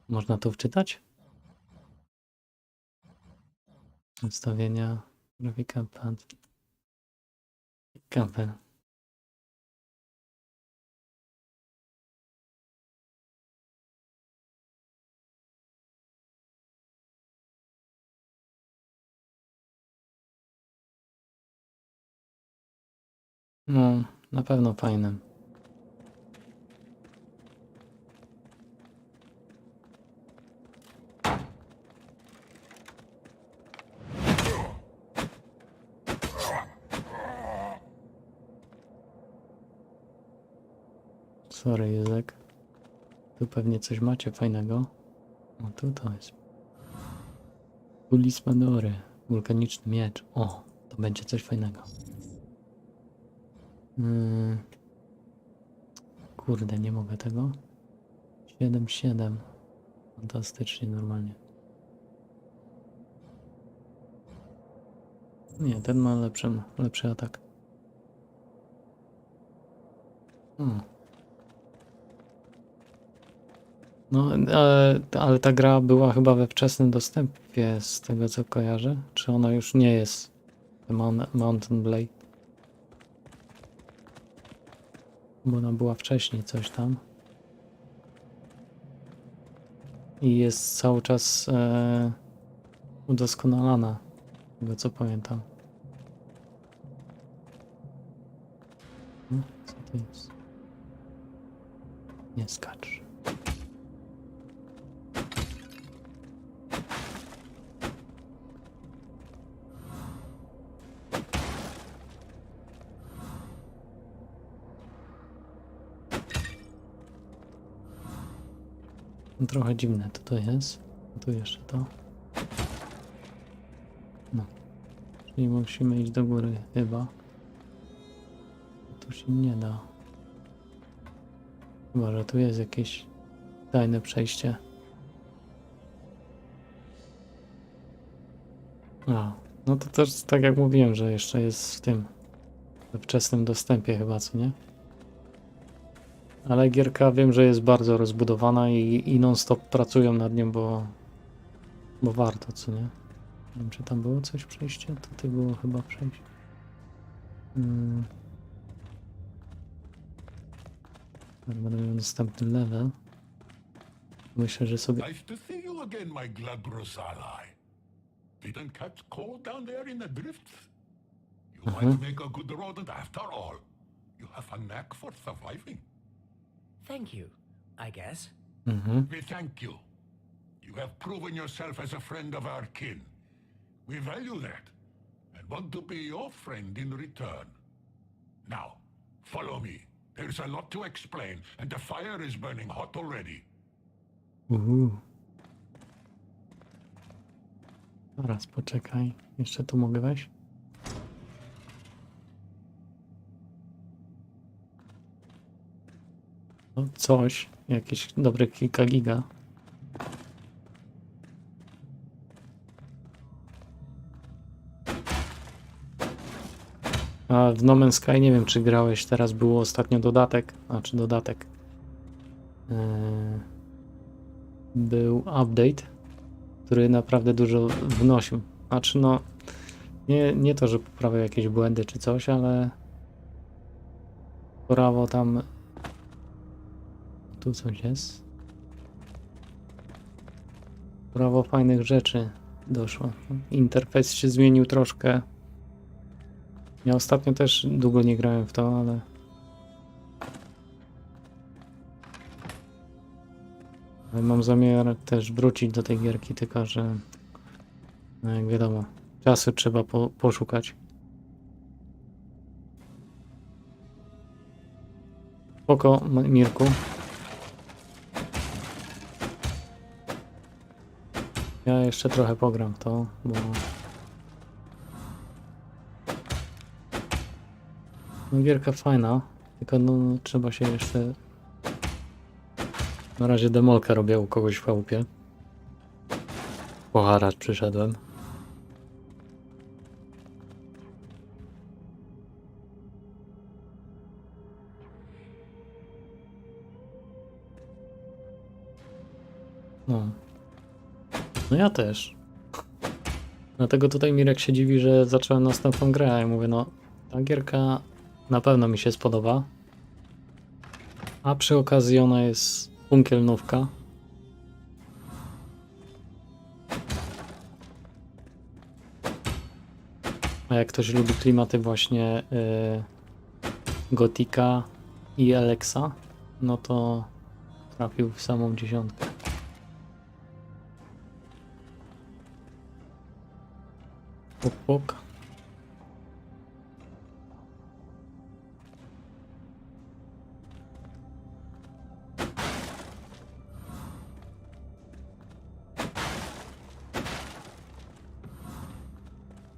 Można to wczytać? Ustawienia, grafika, pad. Kabel. No, na pewno fajne. Sorry, Józek. Tu pewnie coś macie fajnego. O, tu to jest. Ulismadory. Wulkaniczny miecz. O, to będzie coś fajnego. Kurde, nie mogę tego. 7-7. Fantastycznie, normalnie. Nie, ten ma lepszy atak. No, ale ta gra była chyba we wczesnym dostępie, z tego co kojarzę. Czy ona już nie jest? Mountain Blade. Bo ona była wcześniej coś tam. I jest cały czas udoskonalana, z tego co pamiętam. Co to jest? Nie skacz. Trochę dziwne to jest. Tu jeszcze to. No. Czyli musimy iść do góry chyba. Tu się nie da. Chyba, że tu jest jakieś tajne przejście. A, no to też tak jak mówiłem, że jeszcze jest w tym we wczesnym dostępie chyba, co nie? Ale gierka wiem, że jest bardzo rozbudowana i non-stop pracują nad nią, bo warto, co nie? Nie wiem, czy tam było coś przejście? Tutaj było chyba przejście. Będę miał następny level. Myślę, że sobie... Nice to see you again, my glabrous ally. Didn't catch cold down there in the drifts? You might make a good rodent after all. You have a knack for surviving. Thank you, I guess. We thank you. You have proven yourself as a friend of our kin. We value that, and want to be your friend in return. Now, follow me. There's a lot to explain, and the fire is burning hot already. Zaraz, poczekaj. Jeszcze tu mogę wejść? No, coś. Jakieś dobre kilka giga. A w No Man's Sky nie wiem, czy grałeś. Teraz był ostatnio dodatek. Był update, który naprawdę dużo wnosił. Znaczy no, nie to, że poprawiał jakieś błędy czy coś, ale prawo tam... Tu coś jest. Prawo fajnych rzeczy doszło. Interfejs się zmienił troszkę. Ja ostatnio też długo nie grałem w to, ale... mam zamiar też wrócić do tej gierki, tylko że... No jak wiadomo, czasu trzeba poszukać. Spoko, Mirku. Ja jeszcze trochę pogram w to, bo... No gierka fajna, tylko no trzeba się jeszcze... Na razie demolkę robię u kogoś w chałupie. Poharać przyszedłem. No ja też. Dlatego tutaj Mirek się dziwi, że zacząłem następną grę. Ja mówię, no ta gierka na pewno mi się spodoba. A przy okazji ona jest funkiel nówka. A jak ktoś lubi klimaty właśnie Gotika i Alexa, no to trafił w samą dziesiątkę. Puk, puk.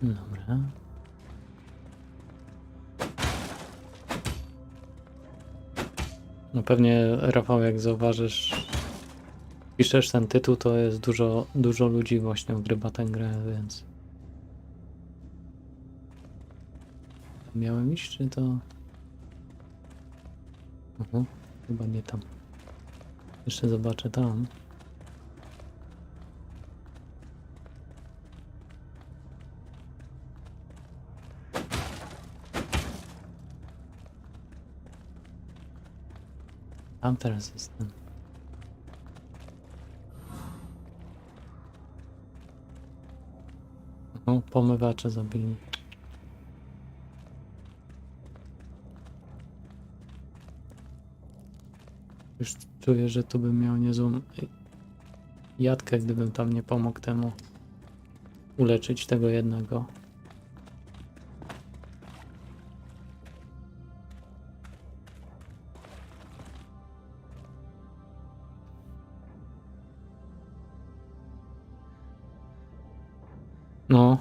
Dobra. No pewnie, Rafał, jak zauważysz, piszesz ten tytuł, to jest dużo ludzi właśnie ogrywa tę grę, więc... Miałem iść, czy to... Chyba nie tam. Jeszcze zobaczę tam. Tam teraz jestem. Pomywacze zabili. Już czuję, że tu bym miał niezłą jatkę, gdybym tam nie pomógł temu uleczyć tego jednego. No,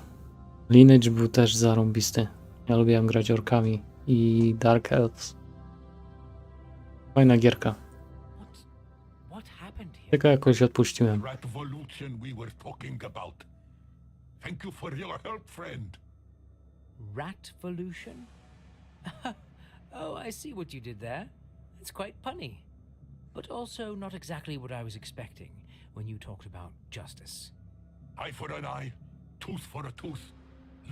Lineage był też zarąbisty. Ja lubiłem grać orkami i Dark Elves. Fajna gierka. Tylko jakoś odpuściłem. Revolution we were talking about. Thank you for your help, friend. Ratvolution? Oh, I see what you did there. It's quite punny. But also not exactly what I was expecting when you talked about justice. Eye for an eye, tooth for a tooth,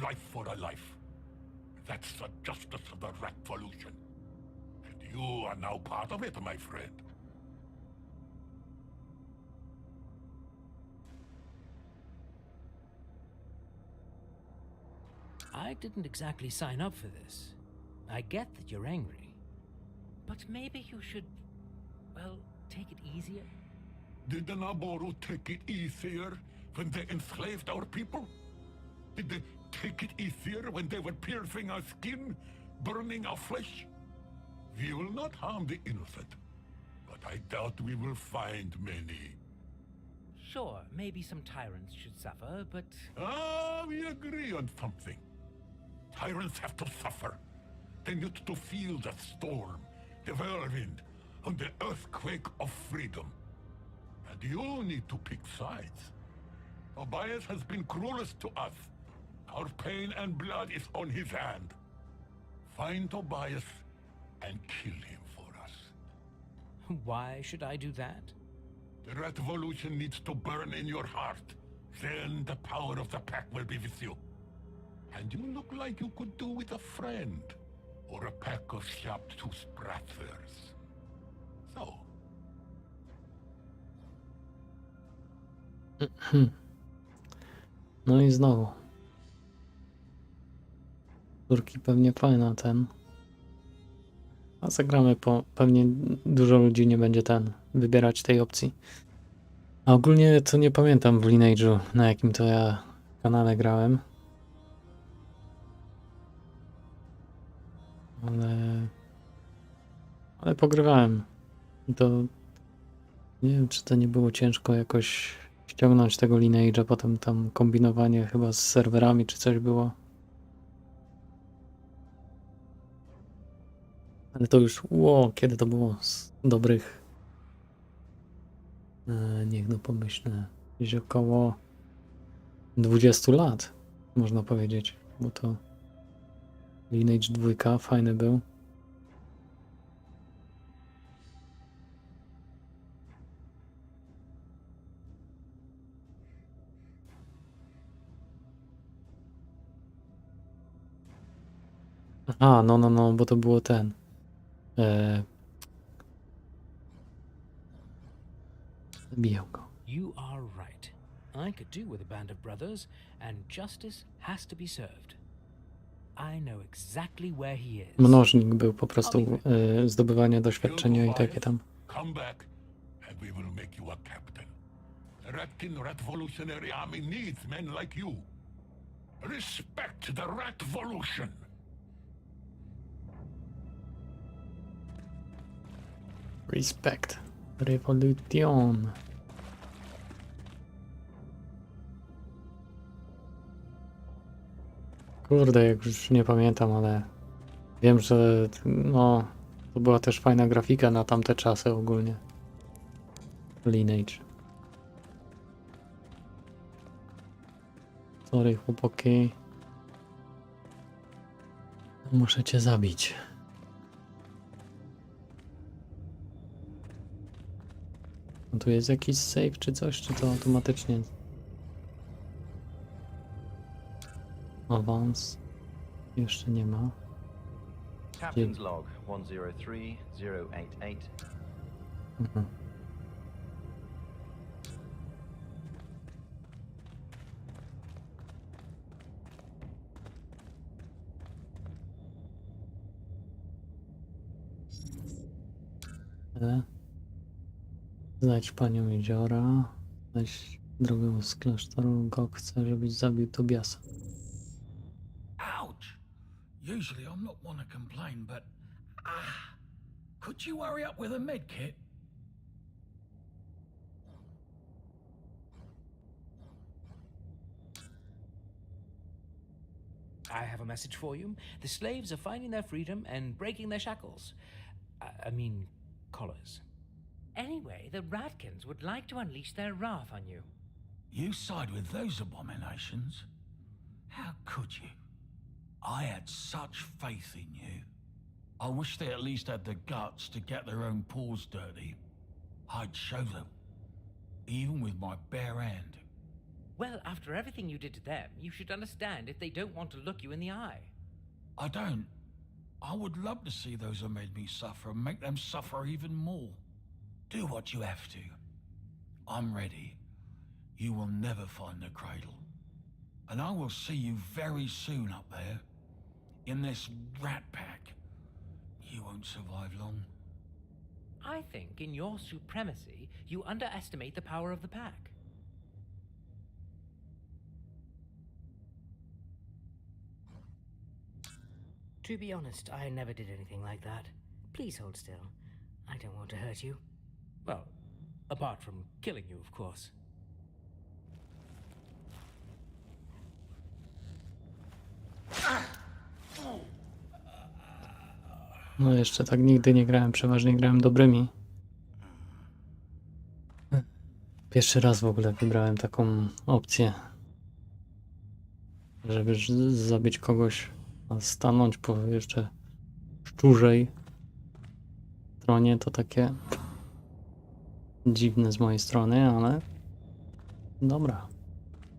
life for a life. That's the justice of the Ratvolution. And you are now part of it, my friend. I didn't exactly sign up for this. I get that you're angry. But maybe you should, well, take it easier? Did the Naboru take it easier when they enslaved our people? Did they take it easier when they were piercing our skin, burning our flesh? We will not harm the innocent, but I doubt we will find many. Sure, maybe some tyrants should suffer, but... We agree on something. Tyrants have to suffer. They need to feel the storm, the whirlwind, and the earthquake of freedom. And you need to pick sides. Tobias has been cruelest to us. Our pain and blood is on his hand. Find Tobias and kill him for us. Why should I do that? The revolution needs to burn in your heart. Then the power of the pack will be with you. And you look like you could do with a friend. Or a pack of sharp-toothed brothers. So. No i znowu. Turki pewnie fajna ten. A zagramy pewnie dużo ludzi nie będzie wybierać tej opcji. A ogólnie to nie pamiętam w Lineage'u, na jakim to ja kanale grałem. Ale pogrywałem. I to nie wiem, czy to nie było ciężko jakoś ściągnąć tego Lineage'a, potem tam kombinowanie chyba z serwerami czy coś było. Ale to już, kiedy to było? Z dobrych, niech no pomyślę, gdzieś około 20 lat, można powiedzieć, bo to Lineage 2 fajny był. A, no, bo to było zabiję go. You are right. I could do with a band of brothers, and justice has to be served. I know exactly where he is. Mnożnik był po prostu zdobywanie doświadczenia i takie tam. Come back and we will make you a captain. The Ratkin Revolutionary Army needs men like you. Respect the Revolution. Respect. Revolution. Kurde, jak już nie pamiętam, ale wiem, że no, to była też fajna grafika na tamte czasy ogólnie. Lineage. Sorry, chłopaki. Muszę cię zabić. No tu jest jakiś save czy coś, czy to automatycznie? Awans. Jeszcze nie ma. Captain's log 103088. Mhm. Znajdź panią jeziora. Znajdź drogę z klasztoru. Gok chce, żebyś zabił Tobiasa. Ouch! Usually I'm not one to complain, but... could you hurry up with a medkit? I have a message for you. The slaves are finding their freedom and breaking their shackles. I mean, collars. Anyway, the Radkins would like to unleash their wrath on you. You side with those abominations? How could you? I had such faith in you. I wish they at least had the guts to get their own paws dirty. I'd show them, even with my bare hand. Well, after everything you did to them, you should understand if they don't want to look you in the eye. I don't. I would love to see those who made me suffer and make them suffer even more. Do what you have to. I'm ready. You will never find the cradle. And I will see you very soon up there. In this rat pack. You won't survive long. I think in your supremacy, you underestimate the power of the pack. To be honest, I never did anything like that. Please hold still. I don't want to hurt you. Well, apart from killing you, of course. No jeszcze tak nigdy nie grałem, przeważnie grałem dobrymi. Pierwszy raz w ogóle wybrałem taką opcję, żeby zabić kogoś, a stanąć po jeszcze szczurzej stronie, to takie dziwne z mojej strony, ale dobra,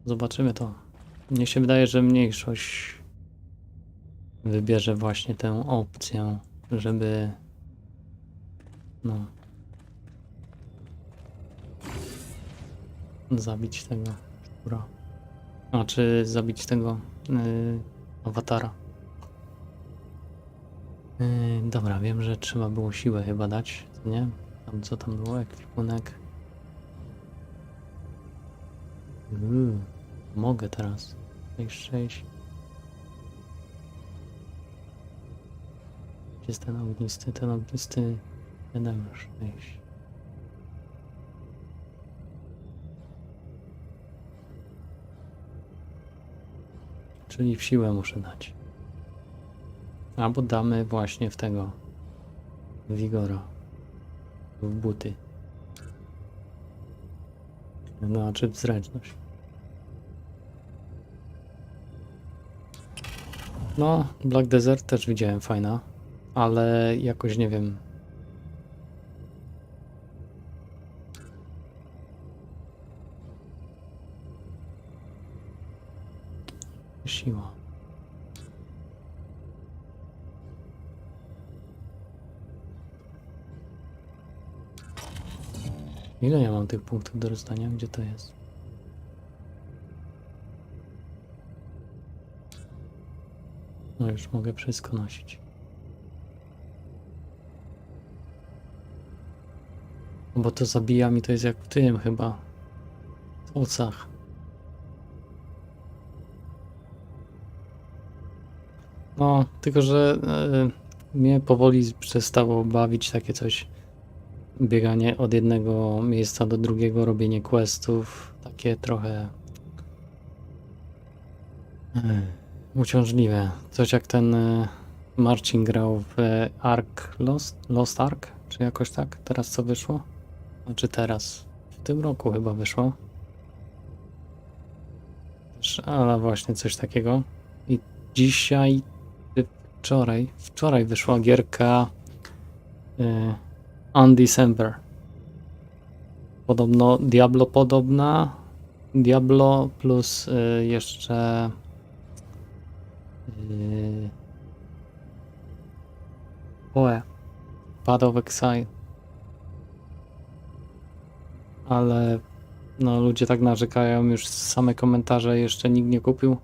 zobaczymy to. Mnie się wydaje, że mniejszość wybierze właśnie tę opcję, żeby no zabić tego szczura. Znaczy zabić tego awatara. Dobra, wiem, że trzeba było siłę chyba dać, co nie? Tam co tam było? Ekwipunek. Mogę teraz. 6. Jest ten ognisty, 7-6. Czyli w siłę muszę dać. Albo damy właśnie w tego wigora. W buty. Znaczy w zręczność. No, Black Desert też widziałem, fajna. Ale jakoś nie wiem. Siła. Ile ja mam tych punktów do rozdania? Gdzie to jest? No już mogę wszystko nosić. Bo to zabija mi, to jest jak w tym chyba. W ocach. No, tylko że mnie powoli przestało bawić takie coś. Bieganie od jednego miejsca do drugiego, robienie questów. Takie trochę uciążliwe. Coś jak ten Marcin grał w Lost Ark? Czy jakoś tak? Teraz co wyszło? Znaczy teraz. W tym roku chyba wyszło. Ale właśnie coś takiego. I dzisiaj, wczoraj wyszła gierka Undecember. Podobno Diablo podobna. Diablo plus jeszcze Path of Exile. Ale no ludzie tak narzekają, już same komentarze jeszcze nikt nie kupił,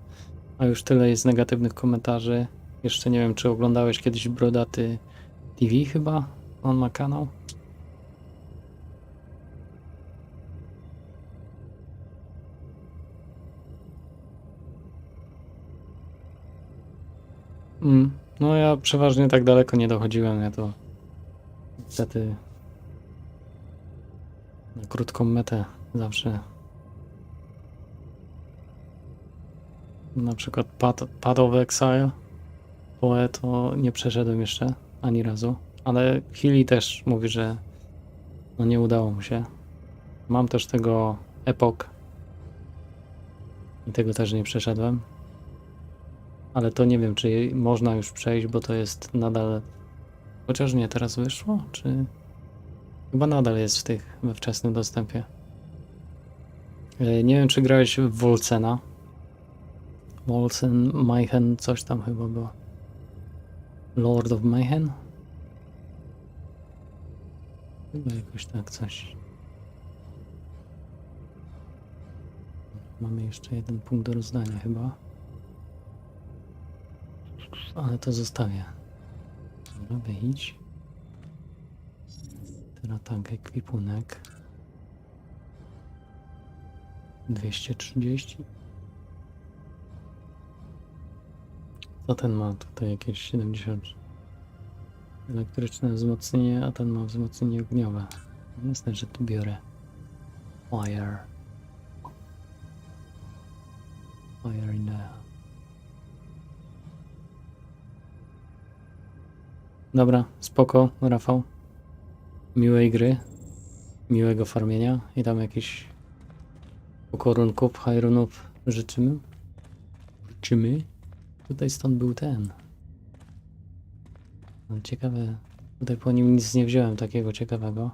a już tyle jest negatywnych komentarzy. Jeszcze nie wiem, czy oglądałeś kiedyś Brodaty TV chyba? On ma kanał. No ja przeważnie tak daleko nie dochodziłem, ja to niestety na krótką metę zawsze. Na przykład Path of Exile Poe to nie przeszedłem jeszcze ani razu, ale Healy też mówi, że no nie udało mu się. Mam też tego Epoch i tego też nie przeszedłem. Ale to nie wiem, czy można już przejść, bo to jest nadal... Chociaż nie, teraz wyszło, czy... Chyba nadal jest we wczesnym dostępie. Nie wiem, czy grałeś w Wolcena. Wolcen, Mayhem, coś tam chyba było. Lord of Mayhem? Chyba jakoś tak coś. Mamy jeszcze jeden punkt do rozdania chyba. Ale to zostawię. Dobra, wyjdź. Teraz tak, ekwipunek. 230. To ten ma tutaj jakieś 70. Elektryczne wzmocnienie, a ten ma wzmocnienie ogniowe. Jasne, że tu biorę. Fire. Fire in the... Dobra, spoko, Rafał. Miłej gry. Miłego farmienia. I tam jakiś pokorunków, hajrunów życzymy. Życzymy. Tutaj stąd był ten. No, ciekawe. Tutaj po nim nic nie wziąłem takiego ciekawego.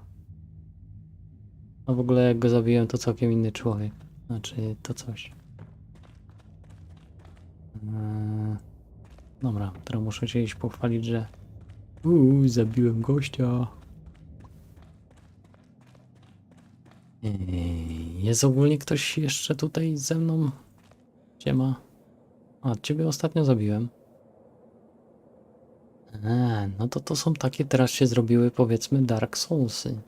A w ogóle jak go zabiłem, to całkiem inny człowiek. Znaczy to coś. Dobra, teraz muszę się iść pochwalić, że zabiłem gościa. Jest ogólnie ktoś jeszcze tutaj ze mną? Gdzie ma? A, ciebie ostatnio zabiłem. No to są takie, teraz się zrobiły, powiedzmy, Dark Soulsy.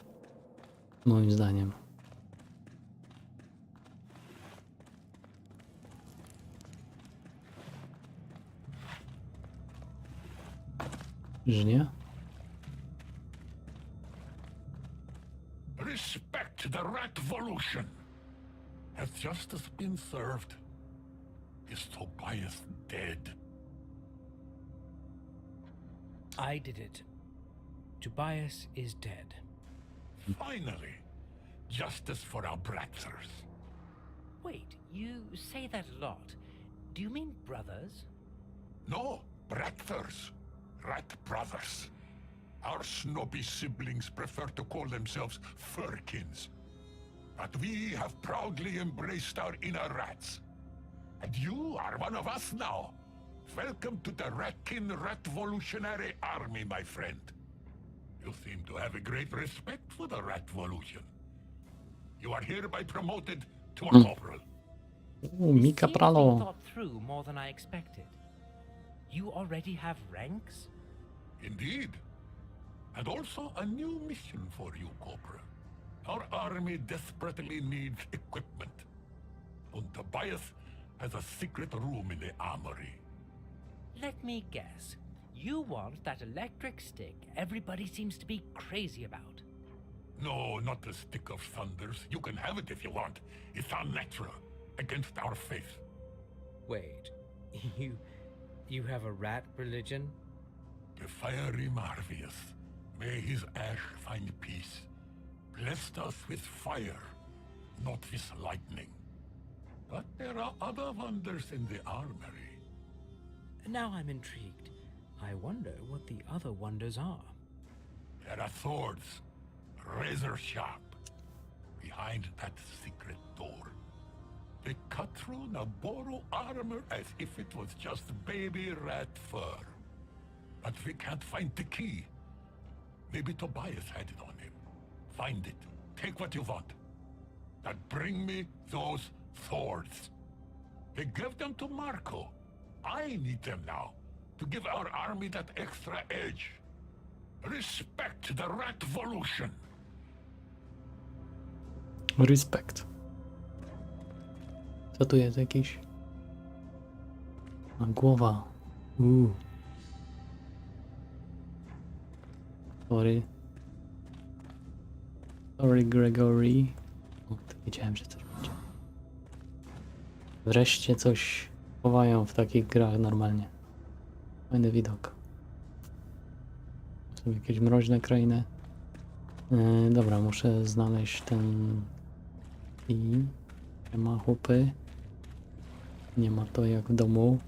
Moim zdaniem. Że nie? Respect the revolution. Has justice been served? Is Tobias dead? I did it. Tobias is dead. Finally, justice for our brothers. Wait, you say that a lot. Do you mean brothers? No, brothers. Rat brothers. Our snobby siblings prefer to call themselves furkins. But we have proudly embraced our inner rats. And you are one of us now. Welcome to the Ratkin Ratvolutionary Army, my friend. You seem to have a great respect for the Ratvolution. You are hereby promoted to a corporal. Mika You Pralo. thought through more than I expected. You already have ranks? Indeed. And also a new mission for you, Corporal. Our army desperately needs equipment. And Tobias has a secret room in the armory. Let me guess. You want that electric stick everybody seems to be crazy about. No, not the Stick of Thunders. You can have it if you want. It's unnatural. Against our faith. Wait, you have a rat religion? The fiery Marvius. May his ash find peace. Blessed us with fire, not with lightning. But there are other wonders in the armory. Now I'm intrigued. I wonder what the other wonders are. There are swords, razor sharp, behind that secret door. They cut through Naboru armor as if it was just baby rat fur. But we can't find the key. Maybe Tobias had it on him. Find it. Take what you want. But bring me those swords. They gave them to Marco. I need them now, to give our army that extra edge. Respect the Ratvolution. Respekt. Co tu jest jakiś? A głowa. Sorry Gregory. O, to wiedziałem, że coś będzie. Wreszcie coś chowają w takich grach normalnie. Fajny widok. Są jakieś mroźne krainy. Dobra, muszę znaleźć ten... I... Nie ma chłopy. Nie ma to jak w domu.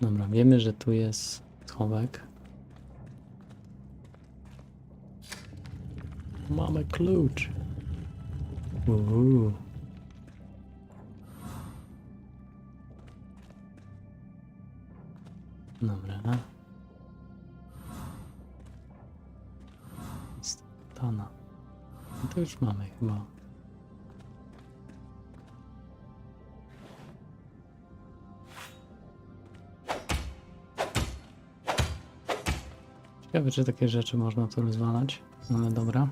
Dobra, wiemy, że tu jest schowek. Mamy klucz. Dobra. to już mamy chyba. Ciekawe, czy takie rzeczy można tu rozwalać, ale dobra.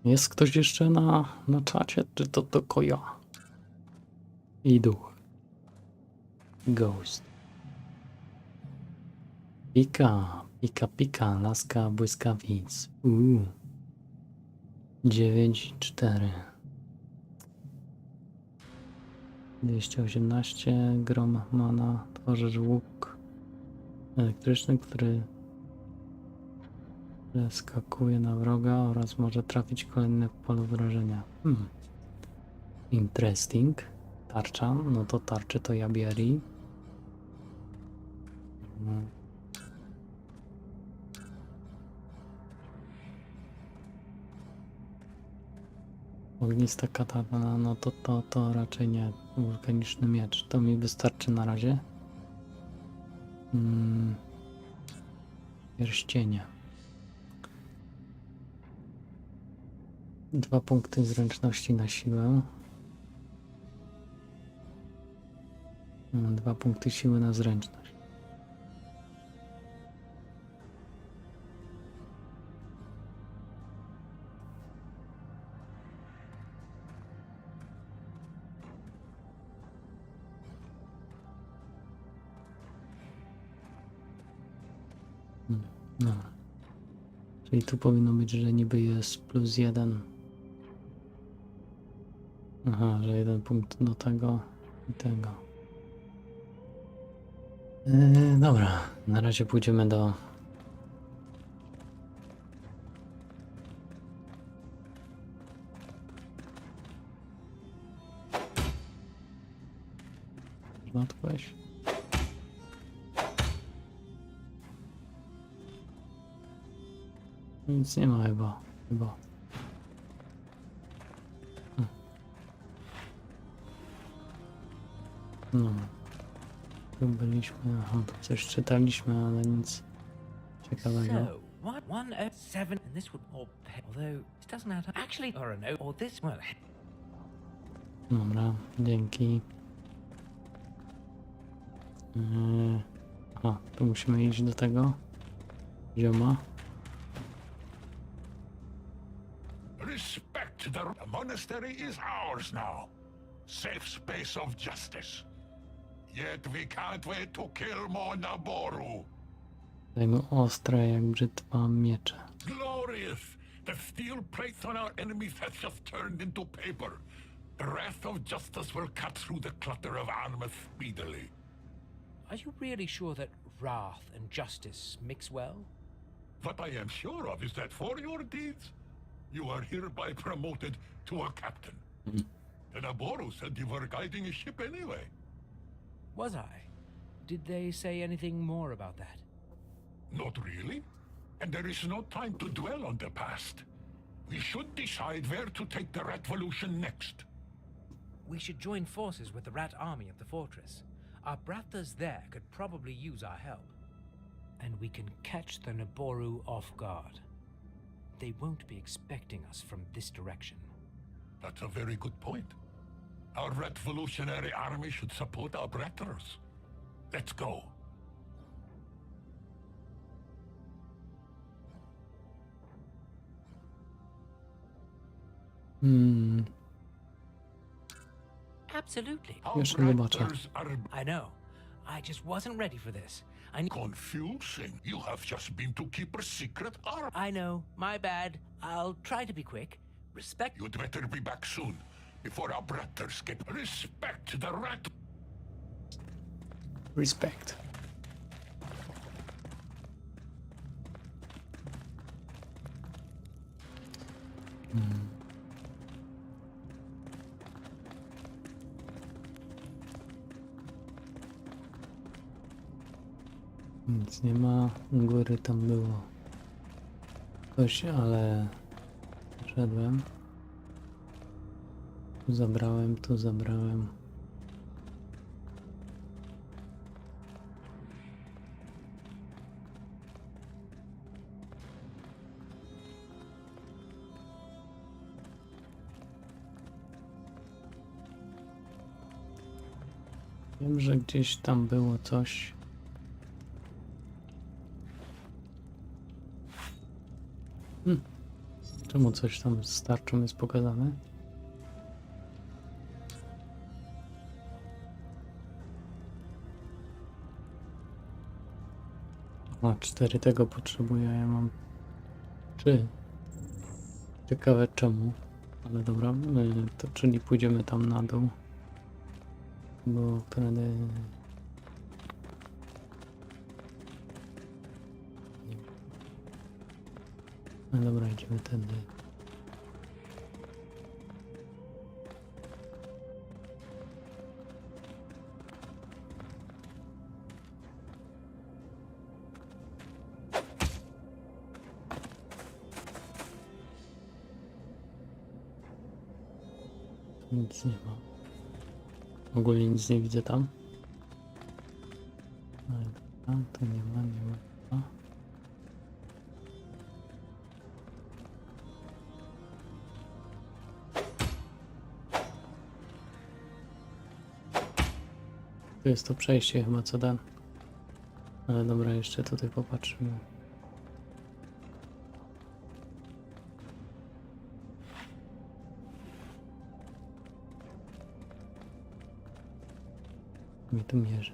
Jest ktoś jeszcze na czacie, czy to tylko ja? I duch. Ghost. Pika, pika, pika, laska błyskawic. 9,4. 218 grom mana. Tworzysz łuk elektryczny, który skakuje na wroga oraz może trafić kolejne w polu wrażenia. Interesting. Tarcza, no to tarczy to ja biorę. Ognista katana, no to raczej nie. Wulkaniczny miecz, to mi wystarczy na razie. Pierścienie. 2 punkty zręczności na siłę. 2 punkty siły na zręczność. No. Czyli tu powinno być, że niby jest +1. Aha, że 1 punkt do tego i tego. Dobra, na razie pójdziemy do... Odkłeś. Nic nie ma chyba. No. Tu byliśmy, aha, tu coś czytaliśmy, ale nic ciekawego. So, what 107 and this would all pay, although it doesn't have to actually or a no or this well. Dobra, dzięki. Aha, tu musimy iść do tego zioma. Respect the monastery is ours now. Safe space of justice. Yet we can't wait to kill more Naboru. Dajmy ostre jak brzytwa miecze. Glorious! The steel plate on our enemies has just turned into paper. The wrath of justice will cut through the clutter of armor speedily. Are you really sure that wrath and justice mix well? What I am sure of is that for your deeds, you are hereby promoted to a captain. The Naboru said you were guiding a ship anyway. Was I? Did they say anything more about that? Not really. And there is no time to dwell on the past. We should decide where to take the revolution next. We should join forces with the rat army at the fortress. Our brothers there could probably use our help. And we can catch the Naboru off guard. They won't be expecting us from this direction. That's a very good point. Our revolutionary army should support our brothers. Let's go. Absolutely. Jeszcze zobaczę. I know. I just wasn't ready for this. Confusing. You have just been to keep a secret army. I know. My bad. I'll try to be quick. Respect. You'd better be back soon, before our brothers get respect the rat. Respect. Nic nie ma. U góry tam było coś, ale szedłem. Tu zabrałem. Wiem, że gdzieś tam było coś. Czemu coś tam z tarczą jest pokazane? A, 4 tego potrzebuję, ja mam 3. Ciekawe czemu, ale dobra, to czyli pójdziemy tam na dół, bo prędzej... No dobra, idziemy tędy. Nic nie ma. Ogólnie nic nie widzę tam. Ale tam to nie ma, nie ma. Tu jest to przejście chyba co dan. Ale dobra, jeszcze tutaj popatrzymy. Mi tu mierzysz.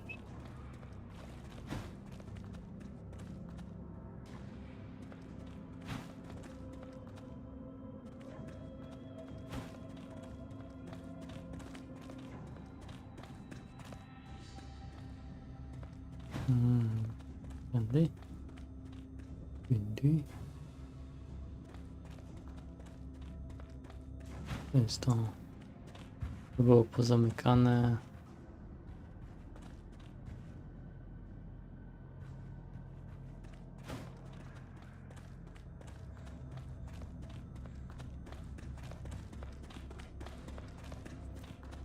Tędy? Tędy? To jest to. To było pozamykane.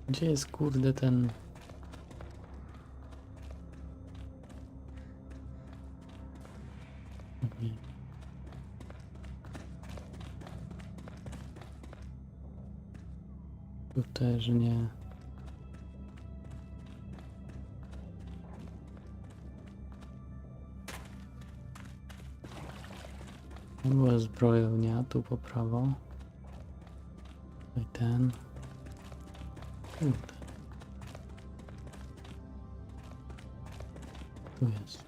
Gdzie jest kurde ten... Tu też nie. Była zbrojownia, tu po prawo. I ten. Kurde. Tu jest.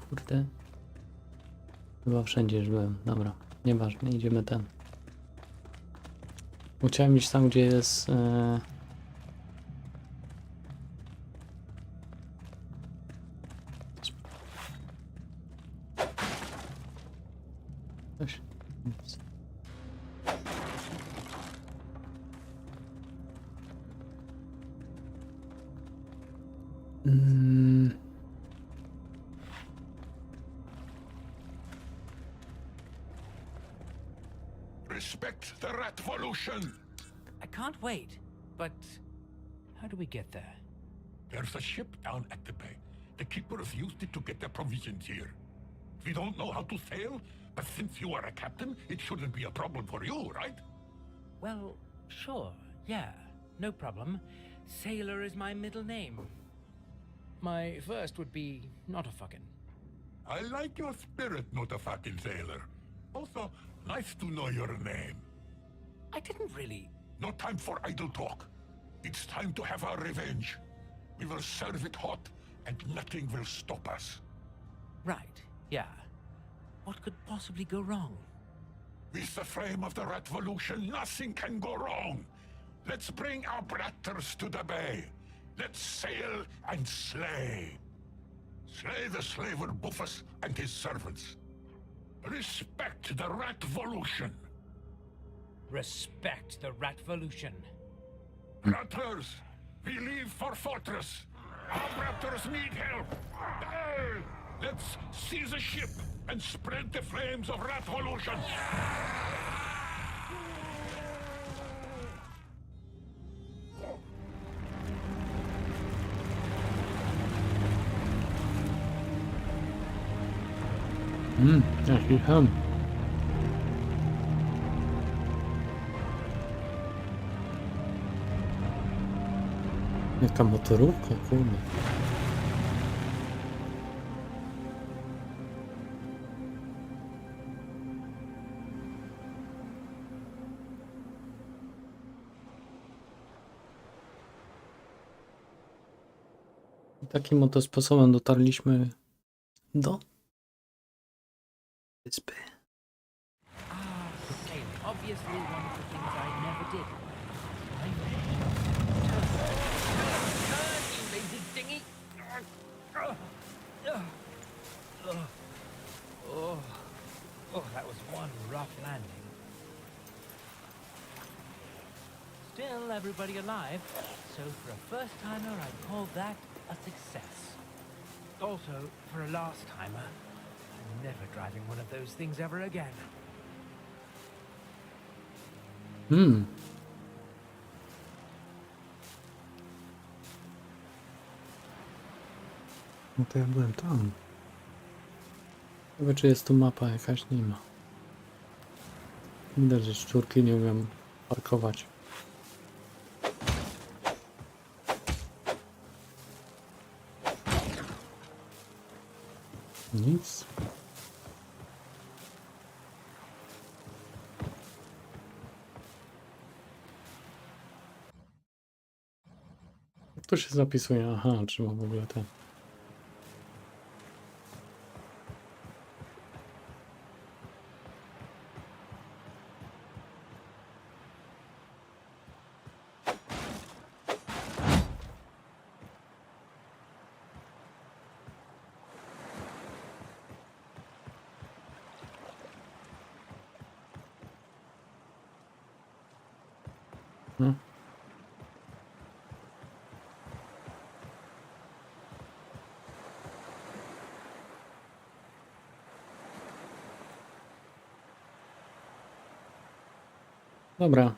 Kurde. Chyba wszędzie już byłem. Dobra, nieważne, idziemy ten. Chciałem iść tam, gdzie jest... Coś. Nic. Respect the revolution. I can't wait, but how do we get there? There's a ship down at the bay. The keepers used it to get their provisions here. We don't know how to sail, but since you are a captain, it shouldn't be a problem for you, right? Well, sure, yeah, no problem. Sailor is my middle name. My first would be not a fucking. I like your spirit, not a fucking sailor. Also, nice to know your name. I didn't really. No time for idle talk. It's time to have our revenge. We will serve it hot, and nothing will stop us. Right, yeah. What could possibly go wrong? With the flame of the revolution, nothing can go wrong. Let's bring our brothers to the bay. Let's sail and slay. Slay the slaver Buffus and his servants. Respect the revolution. Respect the revolution. Brothers, we leave for fortress. Our brothers need help. Hey, let's seize a ship and spread the flames of revolution. Jaki ham. Jaka motorówka, kurde. I takim oto sposobem dotarliśmy do wyspy. Sailing. Obviously one of the things I never did. Turn, you lazy dinghy! Oh, that was one rough landing. Still, everybody alive, so for a first-timer, I'd call that a success. Also, for a last-timer, I'm never driving one of those things ever again. No to ja byłem tam. Ciekawe, czy jest tu mapa jakaś? Nie ma. Widać, że szczurki nie umiem parkować. Nic. Jak to się zapisuje? Aha, trzeba w ogóle ten. No. Dobra.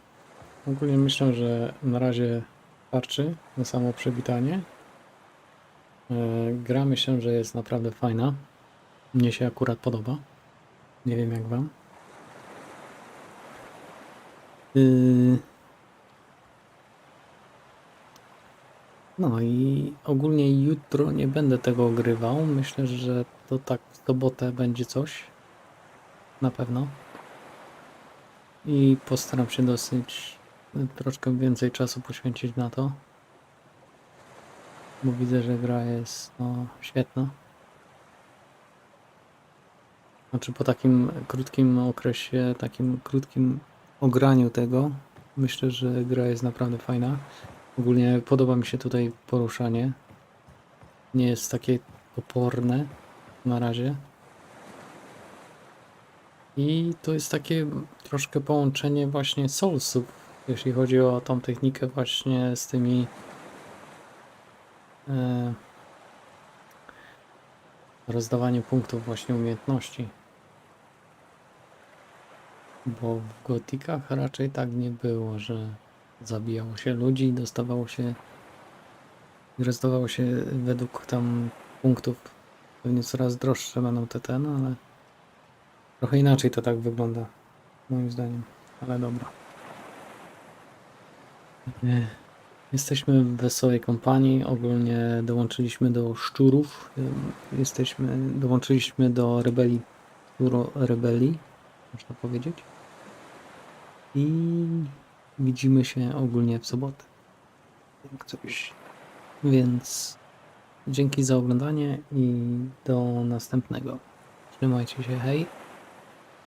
Ogólnie myślę, że na razie starczy na samo przywitanie. Gra myślę, że jest naprawdę fajna. Mnie się akurat podoba. Nie wiem jak wam. No i ogólnie jutro nie będę tego ogrywał. Myślę, że to tak w sobotę będzie coś. Na pewno. I postaram się dosyć troszkę więcej czasu poświęcić na to. Bo widzę, że gra jest świetna. Znaczy po takim krótkim okresie, takim krótkim ograniu tego, myślę, że gra jest naprawdę fajna. Ogólnie podoba mi się tutaj poruszanie. Nie jest takie toporne na razie. I to jest takie troszkę połączenie właśnie Soulsów, jeśli chodzi o tą technikę właśnie z tymi rozdawaniem punktów właśnie umiejętności. Bo w Gotikach raczej tak nie było, że zabijało się ludzi i rozdawało się według tam punktów. Pewnie coraz droższe będą te, ale trochę inaczej to tak wygląda, moim zdaniem. Ale dobra. Jesteśmy w wesołej kompanii. Ogólnie dołączyliśmy do szczurów. Dołączyliśmy do rebelii. Rebelii, można powiedzieć. I widzimy się ogólnie w sobotę. Jak coś. Więc dzięki za oglądanie i do następnego. Trzymajcie się, hej.